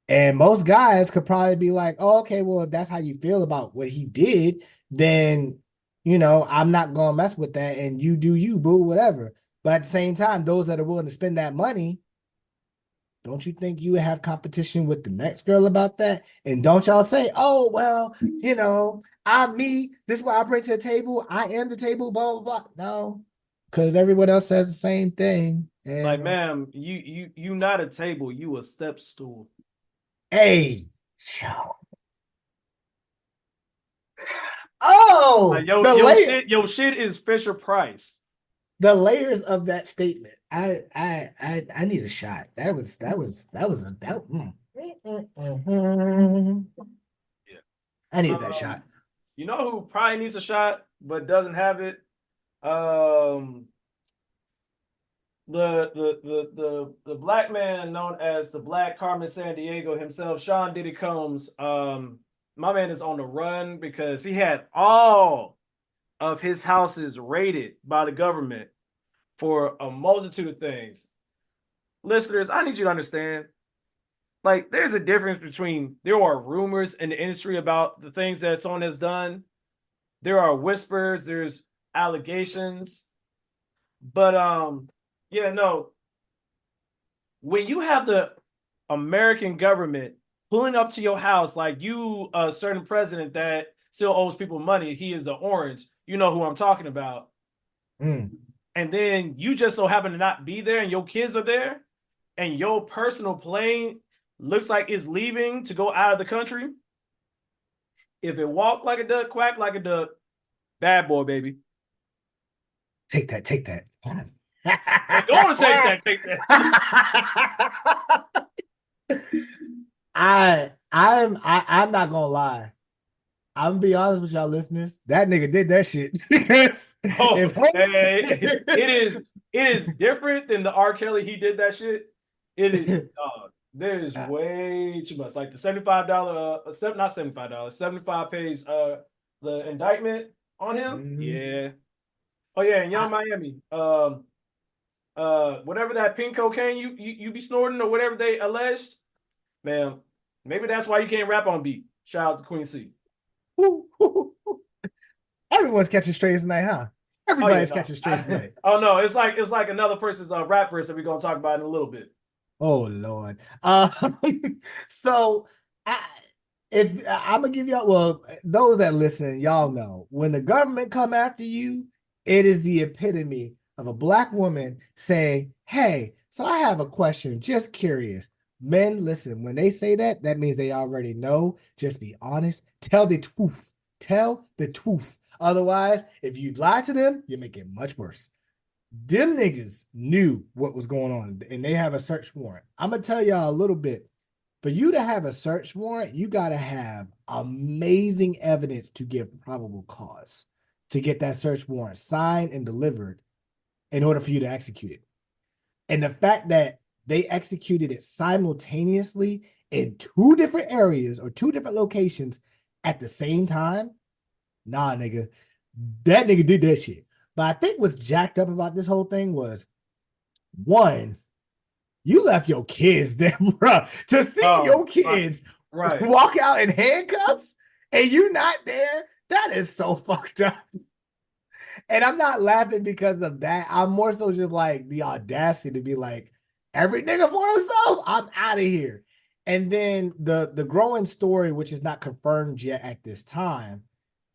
And most guys could probably be like, oh, okay, well, if that's how you feel about what he did, then, I'm not gonna mess with that, and you do you, boo, whatever. But at the same time, those that are willing to spend that money, don't you think you would have competition with the next girl about that? And don't y'all say, oh, well, I'm me. This is what I bring to the table. I am the table, blah, blah, blah. No, because everyone else says the same thing. And, like, ma'am, you not a table, you a step stool. Hey. Oh, like, your shit is Fisher Price. The layers of that statement. I need a shot. That was a Yeah. I need that shot. You know who probably needs a shot but doesn't have it? The black man known as the Black Carmen Sandiego himself, Sean Diddy Combs. My man is on the run because he had all of his houses raided by the government for a multitude of things. Listeners, I need you to understand, like, there's a difference between there are rumors in the industry about the things that someone has done. There are whispers, there's allegations. But yeah, no. When you have the American government pulling up to your house, like, you a certain president that still owes people money, he is an orange, you know who I'm talking about. And then you just so happen to not be there and your kids are there and your personal plane looks like it's leaving to go out of the country. If it walk like a duck, quack like a duck, bad boy, baby. Take that. They're going to take that. I'm not gonna lie. I'm gonna be honest with y'all listeners. That nigga did that shit. Because Oh, it is different than the R. Kelly. He did that shit. It is there is way too much. Like the $75, not $75, 75 pays the indictment on him. Yeah. Oh yeah, and Young Miami. Whatever that pink cocaine you be snorting or whatever they alleged, man, maybe that's why you can't rap on beat. Shout out to Queen C. Everyone's catching strays tonight, huh? Everybody's catching strays tonight. Oh no, it's like another person's rap verse that we're gonna talk about in a little bit. Oh Lord. So if I'm gonna give y'all, well, those that listen, y'all know when the government come after you, it is the epitome of a black woman saying, "Hey, so I have a question, just curious." Men, listen, when they say that, that means they already know. Just be honest. Tell the truth. Tell the truth. Otherwise, if you lie to them, you make it much worse. Them niggas knew what was going on, and they have a search warrant. I'm gonna tell y'all a little bit. For you to have a search warrant, you gotta have amazing evidence to give probable cause to get that search warrant signed and delivered in order for you to execute it. And the fact that they executed it simultaneously in two different areas or two different locations at the same time, nah, nigga, that nigga did that shit. But I think what's jacked up about this whole thing was, one, you left your kids there, bro. To see your kids walk out in handcuffs and you not there, that is so fucked up. And I'm not laughing because of that. I'm more so just like the audacity to be like, every nigga for himself, I'm out of here. And then the growing story, which is not confirmed yet at this time,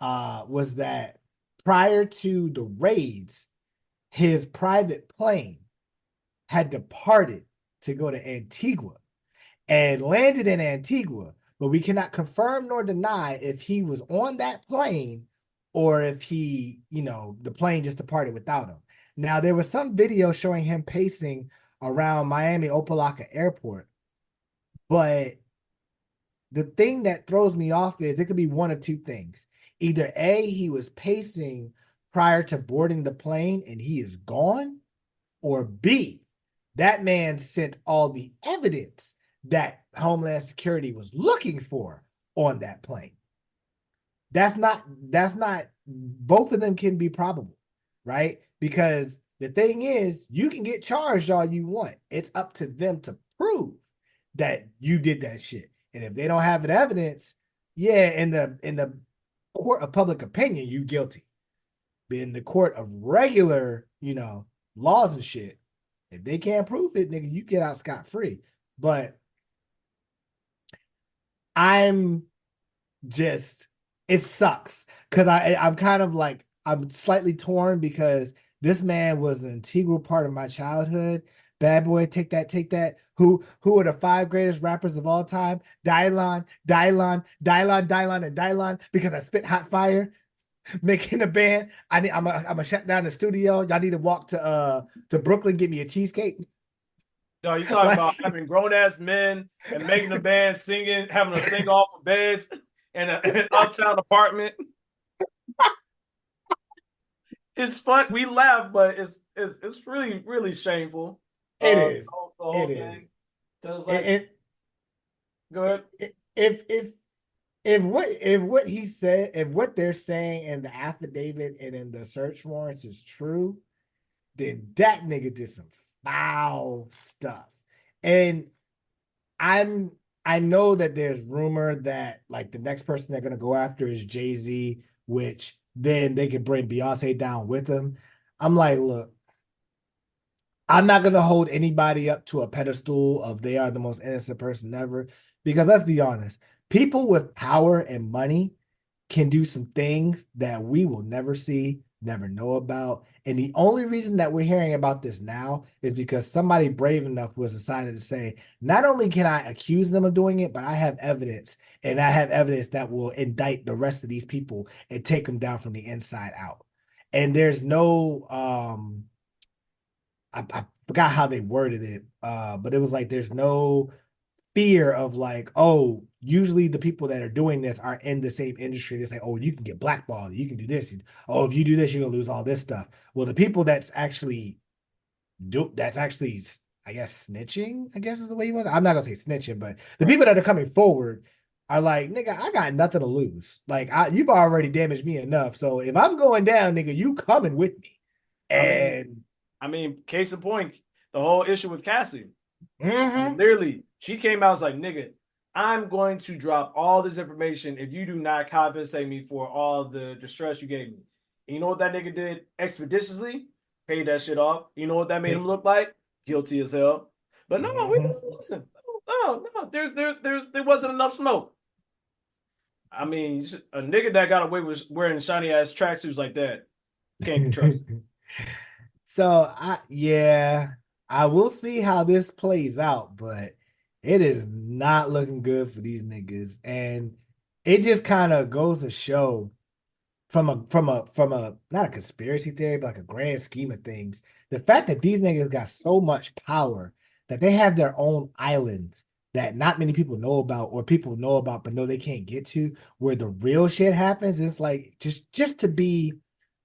was that prior to the raids, his private plane had departed to go to Antigua and landed in Antigua, but we cannot confirm nor deny if he was on that plane or if he, the plane just departed without him. Now, there was some video showing him pacing around Miami Opelika Airport, but the thing that throws me off is it could be one of two things. Either A, he was pacing prior to boarding the plane and he is gone, or B, that man sent all the evidence that Homeland Security was looking for on that plane. That's not, both of them can be probable, right? Because the thing is, you can get charged all you want. It's up to them to prove that you did that shit. And if they don't have an evidence, yeah, in the court of public opinion, you guilty. But in the court of regular, laws and shit, if they can't prove it, nigga, you get out scot-free. But I'm just, it sucks. Because I'm kind of like, I'm slightly torn because this man was an integral part of my childhood. Bad Boy, Take That. Who are the 5 greatest rappers of all time? Dylon, and Dylon, because I spit hot fire. Making a band. I'm gonna shut down the studio. Y'all need to walk to Brooklyn, get me a cheesecake. No, you're talking about having grown ass men and making a band singing, having a sing off of beds in an uptown apartment. It's fun. We laugh, but it's really, really shameful. It is. The whole it thing. is. Go ahead. If what he said, if what they're saying in the affidavit and in the search warrants is true, then that nigga did some foul stuff. And I know that there's rumor that like the next person they're gonna go after is Jay-Z, which then they could bring Beyonce down with them. I'm like, look, I'm not gonna hold anybody up to a pedestal of they are the most innocent person ever, because let's be honest, people with power and money can do some things that we will never see, never know about, And the only reason that we're hearing about this now is because somebody brave enough was decided to say, not only can I accuse them of doing it, but I have evidence, and I have evidence that will indict the rest of these people and take them down from the inside out. And there's no I forgot how they worded it, but it was like there's no fear of like, oh, usually the people that are doing this are in the same industry. They say, oh, you can get blackballed, you can do this. Oh, if you do this, you're gonna lose all this stuff. Well, the people that's actually I guess snitching, I guess is the way you want. I'm not gonna say snitching, but the people that are coming forward are like, nigga, I got nothing to lose. Like, you've already damaged me enough. So if I'm going down, nigga, you coming with me. And I mean, case in point, the whole issue with Cassie. Mhm. Literally, she came out and was like, nigga, I'm going to drop all this information if you do not compensate me for all the distress you gave me. And you know what that nigga did expeditiously? Paid that shit off. You know what that made him look like? Guilty as hell. But no, listen. No, there wasn't enough smoke. I mean, a nigga that got away with wearing shiny ass tracksuits like that can't be trusted. So I will see how this plays out, but it is not looking good for these niggas. And it just kind of goes to show from a not a conspiracy theory, but like a grand scheme of things, the fact that these niggas got so much power that they have their own islands that not many people know about, or people know about but know they can't get to, where the real shit happens. It's like just to be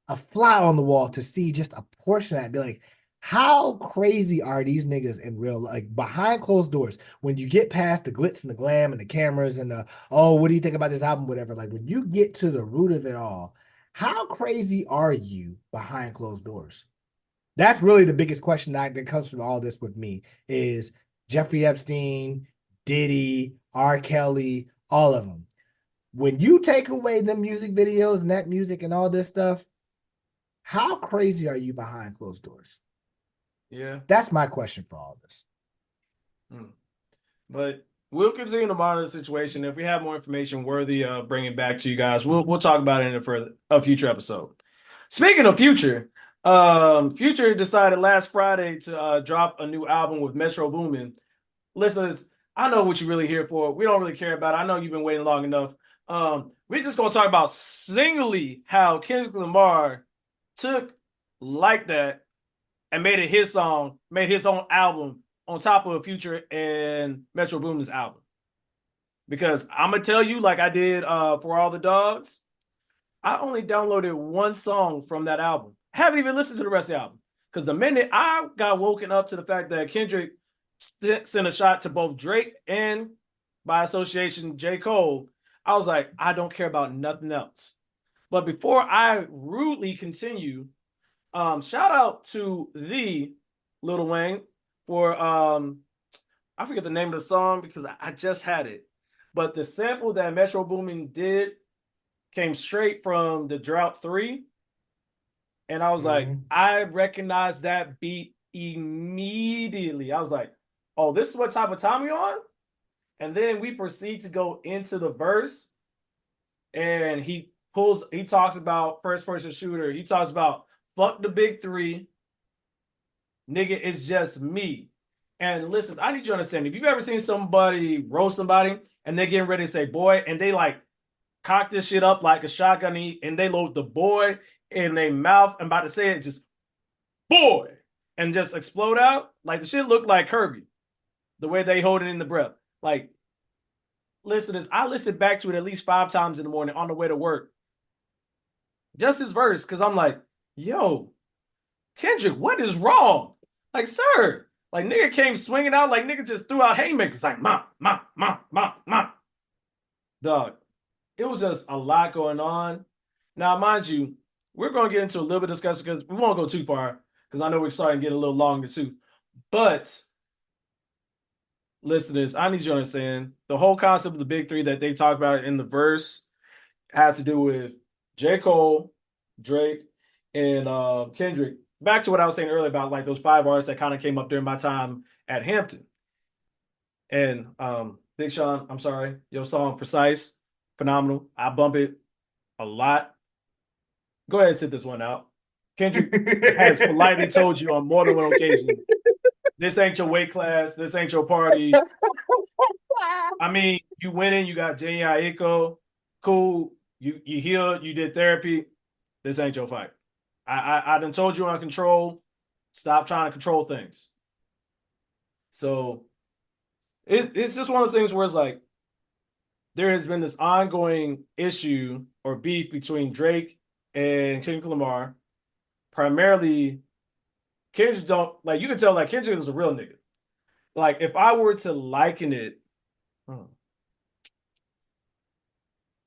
a fly on the wall to see just a portion of that, be like, how crazy are these niggas in real, like behind closed doors, when you get past the glitz and the glam and the cameras and the, oh, what do you think about this album, whatever, like when you get to the root of it all, how crazy are you behind closed doors? That's really the biggest question that comes from all this with me, is Jeffrey Epstein, Diddy, R. Kelly, all of them. When you take away the music videos and that music and all this stuff, how crazy are you behind closed doors? Yeah. That's my question for all this. But we'll continue to monitor the situation. If we have more information worthy of bringing back to you guys, we'll talk about it in a future episode. Speaking of Future, Future decided last Friday to drop a new album with Metro Boomin. Listeners, I know what you're really here for. We don't really care about it. I know you've been waiting long enough. We're just gonna talk about singly how Kendrick Lamar took Like That and made it his song, made his own album on top of Future and Metro Boomin's album. Because I'm gonna tell you, like I did for All the Dogs, I only downloaded one song from that album. Haven't even listened to the rest of the album. Because the minute I got woken up to the fact that Kendrick sent a shot to both Drake and, by association, J. Cole, I was like, I don't care about nothing else. But before I rudely continue, shout out to the Lil Wayne for I forget the name of the song because I just had it. But the sample that Metro Boomin did came straight from the Drought 3. And I was like, I recognized that beat immediately. I was like, oh, this is what type of time we're on? And then we proceed to go into the verse. And he talks about first person shooter. He talks about fuck the big three. Nigga, it's just me. And listen, I need you to understand, if you've ever seen somebody roast somebody and they're getting ready to say boy, and they like cock this shit up like a shotgun, and they load the boy in their mouth and about to say it, just boy, and just explode out. Like the shit looked like Kirby, the way they hold it in the breath. Like, listeners, I listened back to it at least 5 times in the morning on the way to work. Just his verse, because I'm like, yo, Kendrick, what is wrong? Like, sir, like nigga came swinging out, like nigga just threw out haymakers, like ma. Dog, it was just a lot going on. Now, mind you, we're going to get into a little bit of discussion because we won't go too far because I know we're starting to get a little long in the tooth. But listeners, I need you to understand the whole concept of the big three that they talk about in the verse has to do with J. Cole, Drake, and Kendrick. Back to what I was saying earlier about like those 5 artists that kind of came up during my time at Hampton. And Big Sean, I'm sorry, your song Precise, phenomenal. I bump it a lot. Go ahead and sit this one out. Kendrick has politely told you on more than one occasion, this ain't your weight class, this ain't your party. I mean, you went in, you got Jay Echo, cool. You healed, you did therapy. This ain't your fight. I done told you on control. Stop trying to control things. So it's just one of those things where it's like there has been this ongoing issue or beef between Drake and Kendrick Lamar. Primarily, Kendrick don't like you can tell like Kendrick is a real nigga. Like if I were to liken it,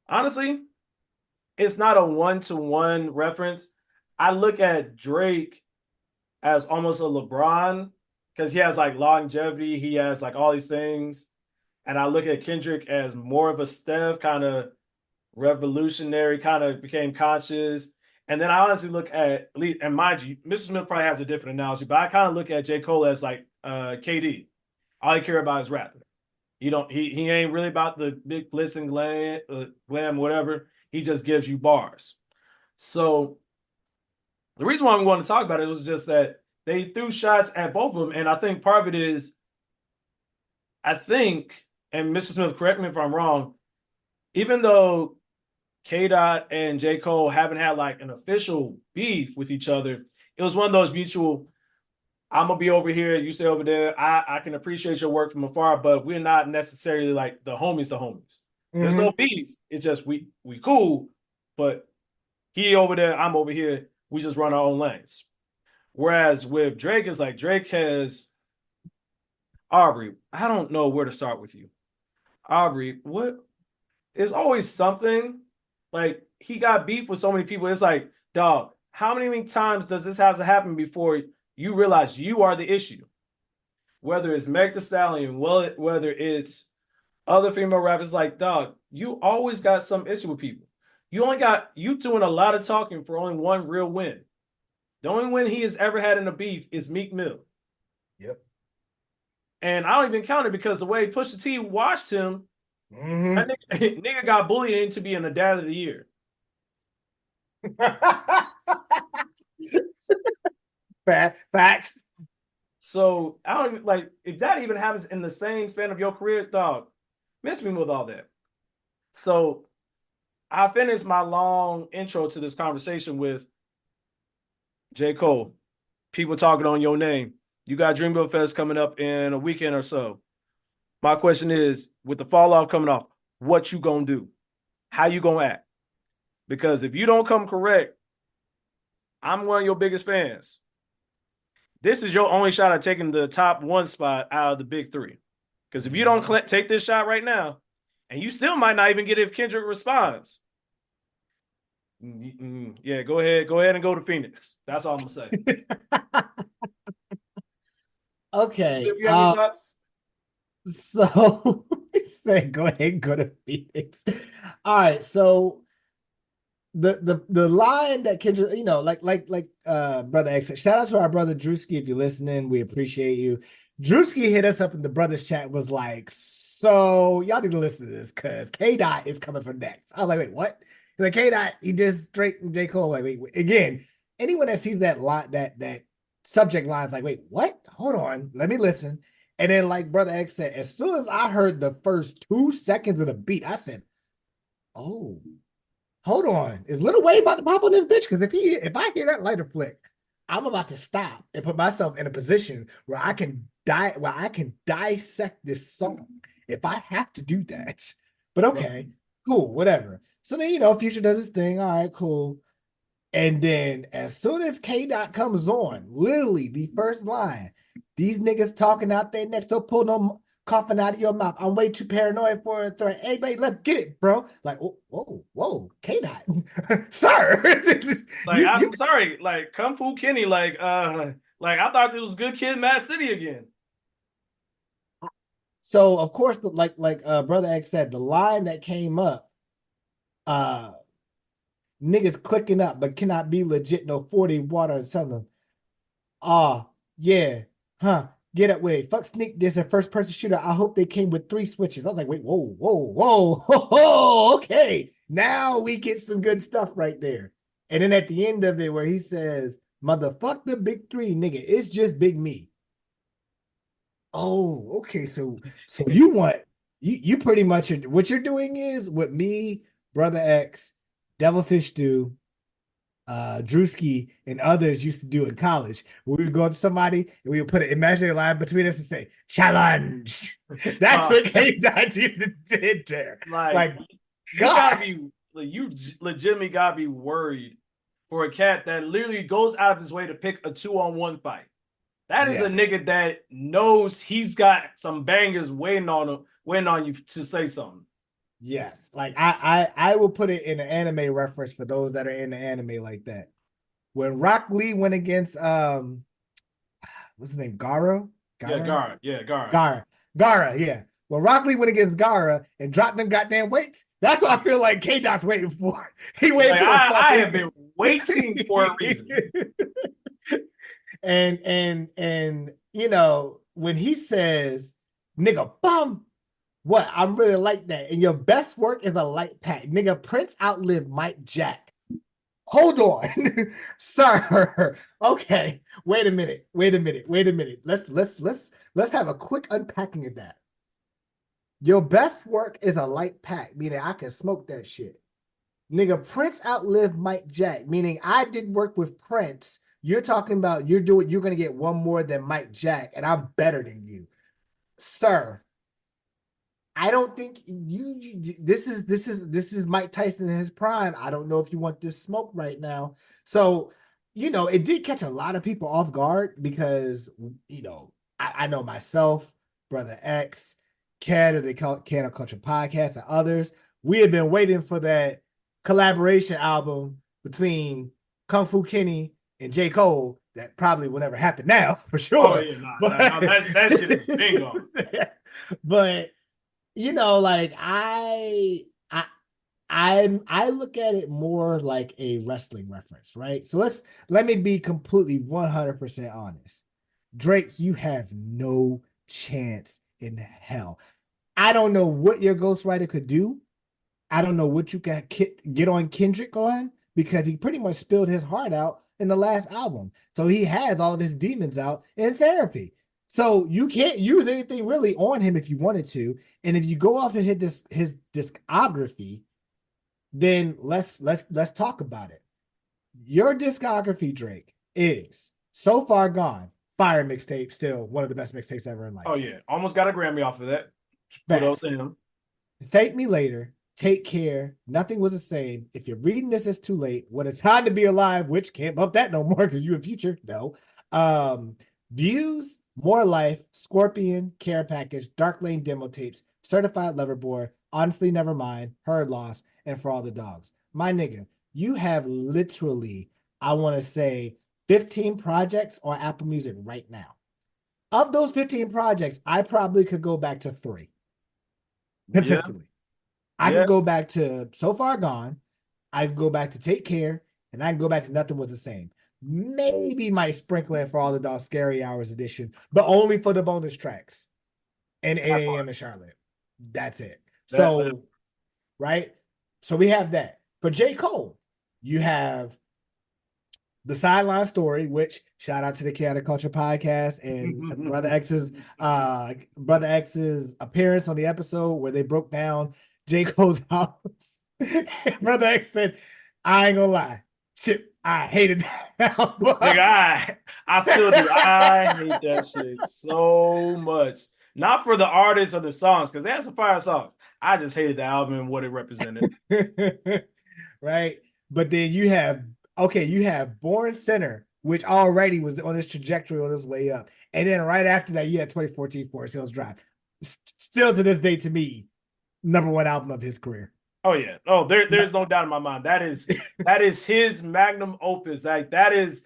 honestly, it's not a one-to-one reference. I look at Drake as almost a LeBron because he has like longevity, he has like all these things. And I look at Kendrick as more of a Steph, kind of revolutionary, kind of became conscious. And then I honestly look at least, and mind you, Mr. Smith probably has a different analogy, but I kind of look at J. Cole as like KD. All he care about is rapping. He ain't really about the big glitz and glam, whatever. He just gives you bars. So the reason why we want to talk about it was just that they threw shots at both of them, and I think part of it is, I think, and Mr. Smith, correct me if I'm wrong, even though K. Dot and J. Cole haven't had like an official beef with each other, it was one of those mutual, I'm gonna be over here, you stay over there. I can appreciate your work from afar, but we're not necessarily like the homies to homies. There's no beef. It's just we cool, but he over there, I'm over here. We just run our own lanes. Whereas with Drake, it's like Drake has Aubrey. I don't know where to start with you. Aubrey, what? There's always something. Like he got beef with so many people. It's like, dog, how many times does this have to happen before you realize you are the issue? Whether it's Meg Thee Stallion, whether it's other female rappers, like, dog, you always got some issue with people. You doing a lot of talking for only one real win. The only win he has ever had in a beef is Meek Mill. Yep. And I don't even count it because the way Pusha T watched him, that nigga got bullied into being the dad of the year. Facts. So I don't even like if that even happens in the same span of your career, dog. Miss me with all that. So I finished my long intro to this conversation with J. Cole. People talking on your name. You got Dreamville Fest coming up in a weekend or so. My question is, with the fall off coming off, what you gonna do? How you gonna act? Because if you don't come correct, I'm one of your biggest fans. This is your only shot at taking the top one spot out of the big three. Because if you don't take this shot right now, and you still might not even get it if Kendrick responds. Yeah, go ahead and go to Phoenix. That's all I'm gonna say. Okay. If you have any thoughts? So he said, go ahead and go to Phoenix. All right. So the line that Kendrick, like brother X, shout out to our brother Drewski. If you're listening, we appreciate you. Drewski hit us up in the brothers chat, was like, so y'all need to listen to this because K Dot is coming for next. I was like, wait, what? He's like, K Dot, he just Drake and J. Cole. Like, wait, again, anyone that sees that line, that subject line is like, wait, what? Hold on, let me listen. And then, like Brother X said, as soon as I heard the first 2 seconds of the beat, I said, oh, hold on. Is Lil Wayne about to pop on this bitch? Because if I hear that lighter flick, I'm about to stop and put myself in a position where I can dissect this song if I have to do that. But okay, cool, whatever. So then, Future does his thing. All right, cool. And then as soon as K Dot comes on, literally the first line, these niggas talking out there next, don't pull no coughing out of your mouth. I'm way too paranoid for a threat. Hey, babe, let's get it, bro. Like, whoa, K Dot, sir. I'm sorry, like Kung Fu Kenny, like I thought this was Good Kid, Mad City again. So of course, like Brother X said, the line that came up, niggas clicking up, but cannot be legit. No 40 water and something. Yeah, huh? Get up with it. Fuck sneak this and first person shooter. I hope they came with 3 switches. I was like, wait, whoa. Okay. Now we get some good stuff right there. And then at the end of it, where he says, "Motherfuck the big three, nigga, it's just big me." Oh, okay. So you want you pretty much what you're doing is what me, Brother X, Devilfish do, Drewski, and others used to do in college. Where we would go to somebody and we would put an imaginary line between us and say, "Challenge." That's what K-Dot used to did there. Like you gotta be you legitimately gotta be worried for a cat that literally goes out of his way to pick a 2-on-1 fight. That is a nigga that knows he's got some bangers waiting on you to say something. Yes, like I will put it in an anime reference for those that are in the anime like that. When Rock Lee went against what's his name? Gara? Gara. Yeah, Gara. Gara, yeah. When Rock Lee went against Gara and dropped them goddamn weights, that's what I feel like K-Dot's waiting for. He waiting for I have been waiting for a reason. and you know, when he says, "Nigga, bum," what I really like that. And your best work is a light pack. Nigga, Prince outlived Mike Jack. Hold on, sir. Okay, wait a minute. Let's have a quick unpacking of that. Your best work is a light pack, meaning I can smoke that shit. Nigga, Prince outlived Mike Jack, meaning I did work with Prince. You're talking about you're gonna get one more than Mike Jack, and I'm better than you, sir. I don't think this is Mike Tyson in his prime. I don't know if you want this smoke right now. So, you know, it did catch a lot of people off guard because, you know, I know myself, Brother X, Cat of the Can of Culture Podcast, and others. We have been waiting for that collaboration album between Kung Fu Kenny and J. Cole that probably will never happen now, for sure. Oh, yeah, that shit is bingo. But you know, like I look at it more like a wrestling reference, right? So let me be completely 100% honest. Drake, you have no chance in hell. I don't know what your ghostwriter could do. I don't know what you can get on Kendrick on, because he pretty much spilled his heart out in the last album. So he has all of his demons out in therapy. So you can't use anything really on him if you wanted to. And if you go off of his discography, then let's talk about it. Your discography, Drake, is So Far Gone, fire mixtape, still one of the best mixtapes ever in life. Oh yeah, almost got a Grammy off of that. Kudos to him. Thank Me Later, Take Care, Nothing Was the Same, If You're Reading This, It's Too Late, What a Time to Be Alive, which can't bump that no more because you in Future, no. Views, More Life, Scorpion, Care Package, Dark Lane Demo Tapes, Certified Lover Boy, Honestly Nevermind, Heard Loss, and For All the Dogs. My nigga, you have literally, I want to say, 15 projects on Apple Music right now. Of those 15 projects, I probably could go back to 3 consistently. I could go back to So Far Gone, I could go back to Take Care, and I can go back to Nothing Was the Same. Maybe might sprinkle in For All the Dogs Scary Hours edition, but only for the bonus tracks and 8 a.m. in Charlotte. That's it. So, right? So we have that. For J. Cole, you have The Sideline Story, which shout out to the Chaotic Culture Podcast and Brother X's appearance on the episode where they broke down J. Cole's house. Brother X said, "I ain't gonna lie, Chip, I hated that album." Like, I still do. I hate that shit so much. Not for the artists or the songs, because they have some fire songs. I just hated the album and what it represented. Right? But then you have Born Center, which already was on this trajectory on this way up. And then right after that, you had 2014 Forest Hills Drive. Still to this day, to me, #1 album of his career. Oh yeah. Oh, there's no doubt in my mind. That is his magnum opus. Like that is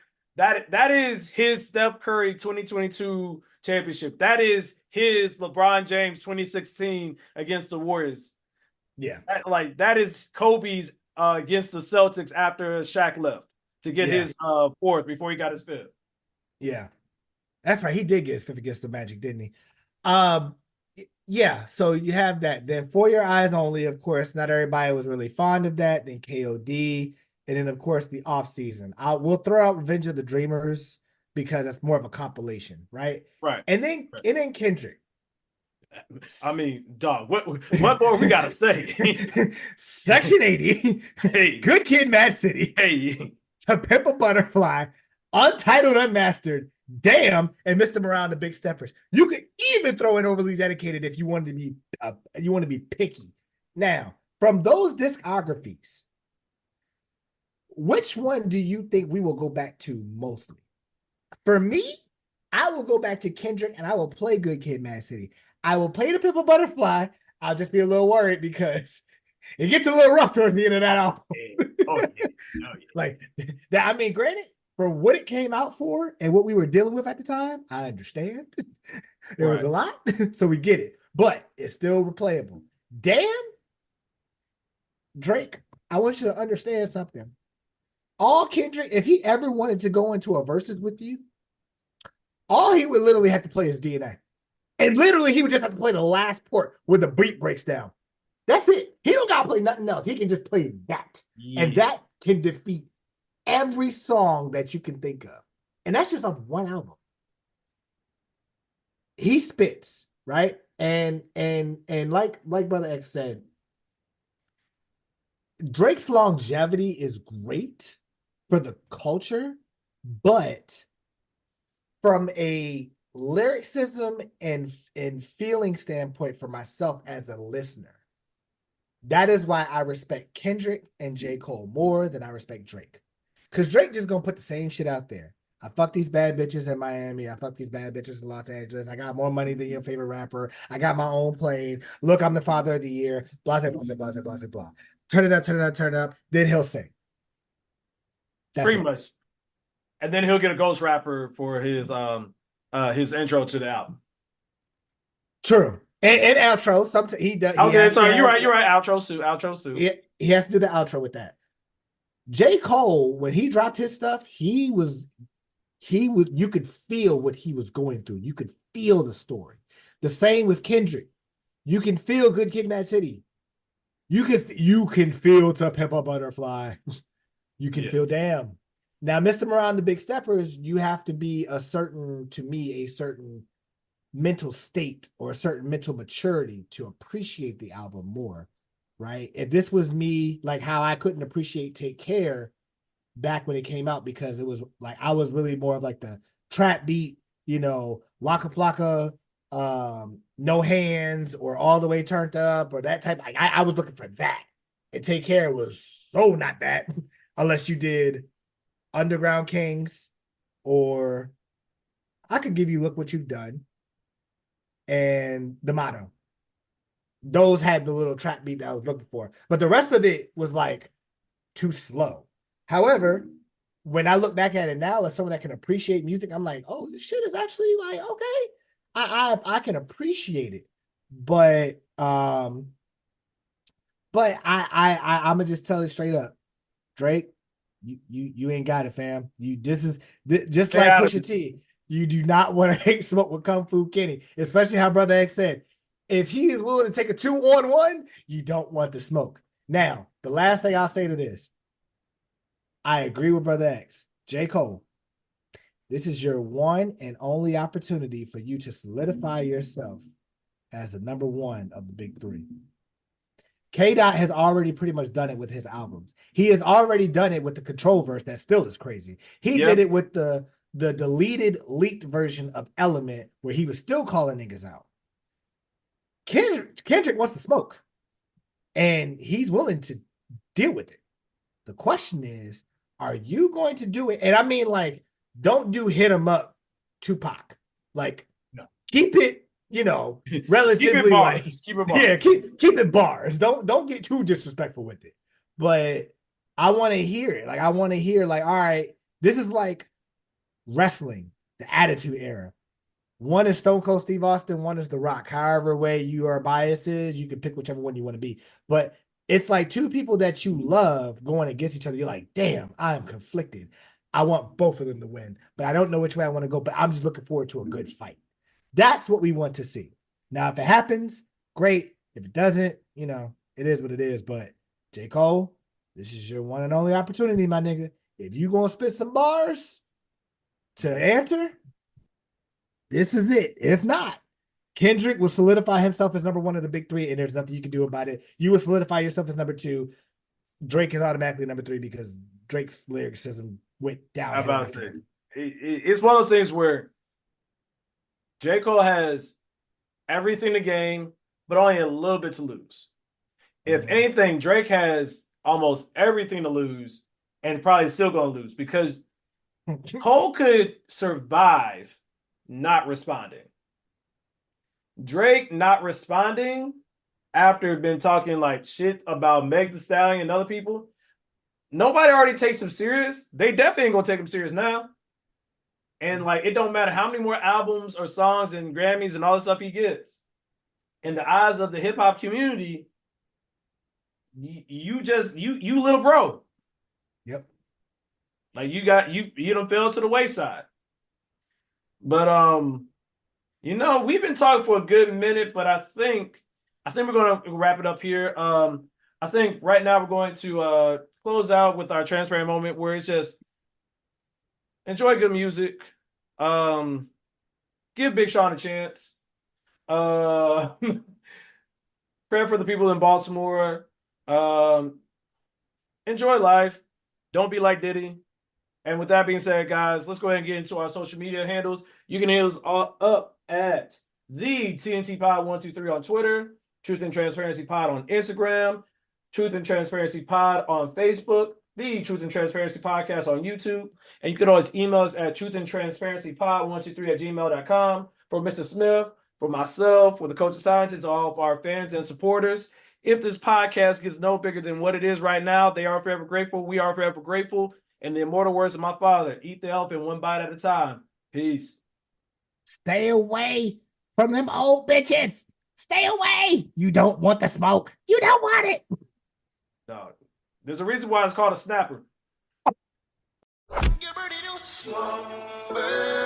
his Steph Curry 2022 championship. That is his LeBron James 2016 against the Warriors. Yeah. That is Kobe's against the Celtics after Shaq left to get his fourth before he got his fifth. Yeah. That's right. He did get his fifth against the Magic, didn't he? Yeah, so you have that. Then For Your Eyes Only, of course, not everybody was really fond of that. Then KOD, and then of course the off season. We'll throw out Revenge of the Dreamers because that's more of a compilation, right? Right. And then Kendrick. I mean, dog, what more we gotta say? Section 80, Hey, Good Kid, Mad City, hey, To Pimp a Butterfly, Untitled Unmastered, Damn, and Mr. Morale, the Big Steppers. You could even throw in Overly Dedicated if you wanted to be picky. Now, from those discographies, which one do you think we will go back to mostly? For me, I will go back to Kendrick and I will play Good Kid, Mad City. I will play The Pimp a Butterfly. I'll just be a little worried because it gets a little rough towards the end of that album. Oh, yeah. Like that. I mean, granted, for what it came out for and what we were dealing with at the time, I understand. There was a lot, so we get it, but it's still replayable. Damn, Drake, I want you to understand something. All Kendrick, if he ever wanted to go into a versus with you, all he would literally have to play is DNA. And literally, he would just have to play the last part where the beat breaks down. That's it. He don't got to play nothing else. He can just play that. Yeah. And that can defeat every song that you can think of. And that's just on one album. He spits, right? And like Brother X said, Drake's longevity is great for the culture, but from a lyricism and feeling standpoint for myself as a listener, that is why I respect Kendrick and J. Cole more than I respect Drake. Because Drake just gonna put the same shit out there. I fuck these bad bitches in Miami. I fuck these bad bitches in Los Angeles. I got more money than your favorite rapper. I got my own plane. Look, I'm the father of the year. Blah, blah, blah, blah, blah, blah. Turn it up, turn it up, turn it up. Then he'll sing. That's pretty much. And then he'll get a ghost rapper for his intro to the album. True. And outro. Sometimes he does. Okay, sorry, you're right. Outro too. He has to do the outro with that. J. Cole, when he dropped his stuff, you could feel what he was going through. You could feel the story. The same with Kendrick. You can feel Good Kid, Mad City. You can feel To Pimp a Butterfly. You can feel Damn. Now, Mr. Morale and the Big Steppers, you have to be a certain mental state or a certain mental maturity to appreciate the album more, right? If this was me, like how I couldn't appreciate Take Care back when it came out, because it was like I was really more of like the trap beat, Waka Flocka, No Hands, or All the Way Turned Up, or that type. Like I was looking for that. And Take Care was so not that, unless you did Underground Kings, or I could give you Look What You've Done and The Motto. Those had the little trap beat that I was looking for, but the rest of it was like too slow. However, when I look back at it now as someone that can appreciate music, I'm like, oh, this shit is actually like, okay, I can appreciate it. But I'm gonna just tell it straight up, Drake, you ain't got it, fam. Just like Pusha T. You do not want to hate smoke with Kung Fu Kenny, especially how Brother X said. If he is willing to take a 2-on-1, you don't want the smoke. Now, the last thing I'll say to this, I agree with Brother X. J. Cole, this is your one and only opportunity for you to solidify yourself as the number one of the big three. K-Dot has already pretty much done it with his albums. He has already done it with the Control verse that still is crazy. He did it with the deleted, leaked version of Element where he was still calling niggas out. Kendrick wants to smoke, and he's willing to deal with it. The question is, are you going to do it? And I mean, like, don't do Hit 'Em Up Tupac. Like, no. Keep it, relatively keep it bars. Like, keep it bars. Yeah, keep it bars. Don't get too disrespectful with it. But I want to hear it. Like, I want to hear, like, all right, this is like wrestling, the Attitude Era. One is Stone Cold Steve Austin, one is The Rock. However way your bias is, you can pick whichever one you want to be. But it's like two people that you love going against each other. You're like, damn, I am conflicted. I want both of them to win, but I don't know which way I want to go. But I'm just looking forward to a good fight. That's what we want to see. Now, if it happens, great. If it doesn't, it is what it is. But J. Cole, this is your one and only opportunity, my nigga. If you gonna spit some bars to answer, this is it. If not, Kendrick will solidify himself as number one of the big three, and there's nothing you can do about it. You will solidify yourself as number two. Drake is automatically number three because Drake's lyricism went down. I'm about to say, it's one of those things where J. Cole has everything to gain, but only a little bit to lose. If anything, Drake has almost everything to lose and probably still going to lose because Cole could survive not responding. Drake not responding after been talking like shit about Meg Thee Stallion and other people, nobody already takes him serious. They definitely ain't gonna take him serious now. And like, it don't matter how many more albums or songs and Grammys and all the stuff he gets. In the eyes of the hip hop community, you little bro. Yep. Like you don't fell to the wayside. But we've been talking for a good minute, but I think we're gonna wrap it up here. I think right now we're going to close out with our transparent moment where it's just enjoy good music. Give Big Sean a chance. Pray for the people in Baltimore. Enjoy life. Don't be like Diddy. And with that being said, guys, let's go ahead and get into our social media handles. You can hit us all up at the TNT Pod 123 on Twitter, Truth and Transparency Pod on Instagram, Truth and Transparency Pod on Facebook, the Truth and Transparency Podcast on YouTube. And you can always email us at truthandtransparencypod123@gmail.com. For Mr. Smith, for myself, for the Coach of Scientists, all of our fans and supporters. If this podcast gets no bigger than what it is right now, they are forever grateful. We are forever grateful. And the immortal words of my father, eat the elephant one bite at a time. Peace. Stay away from them old bitches. Stay away. You don't want the smoke. You don't want it. Dog. There's a reason why it's called a snapper. Get ready to slumber.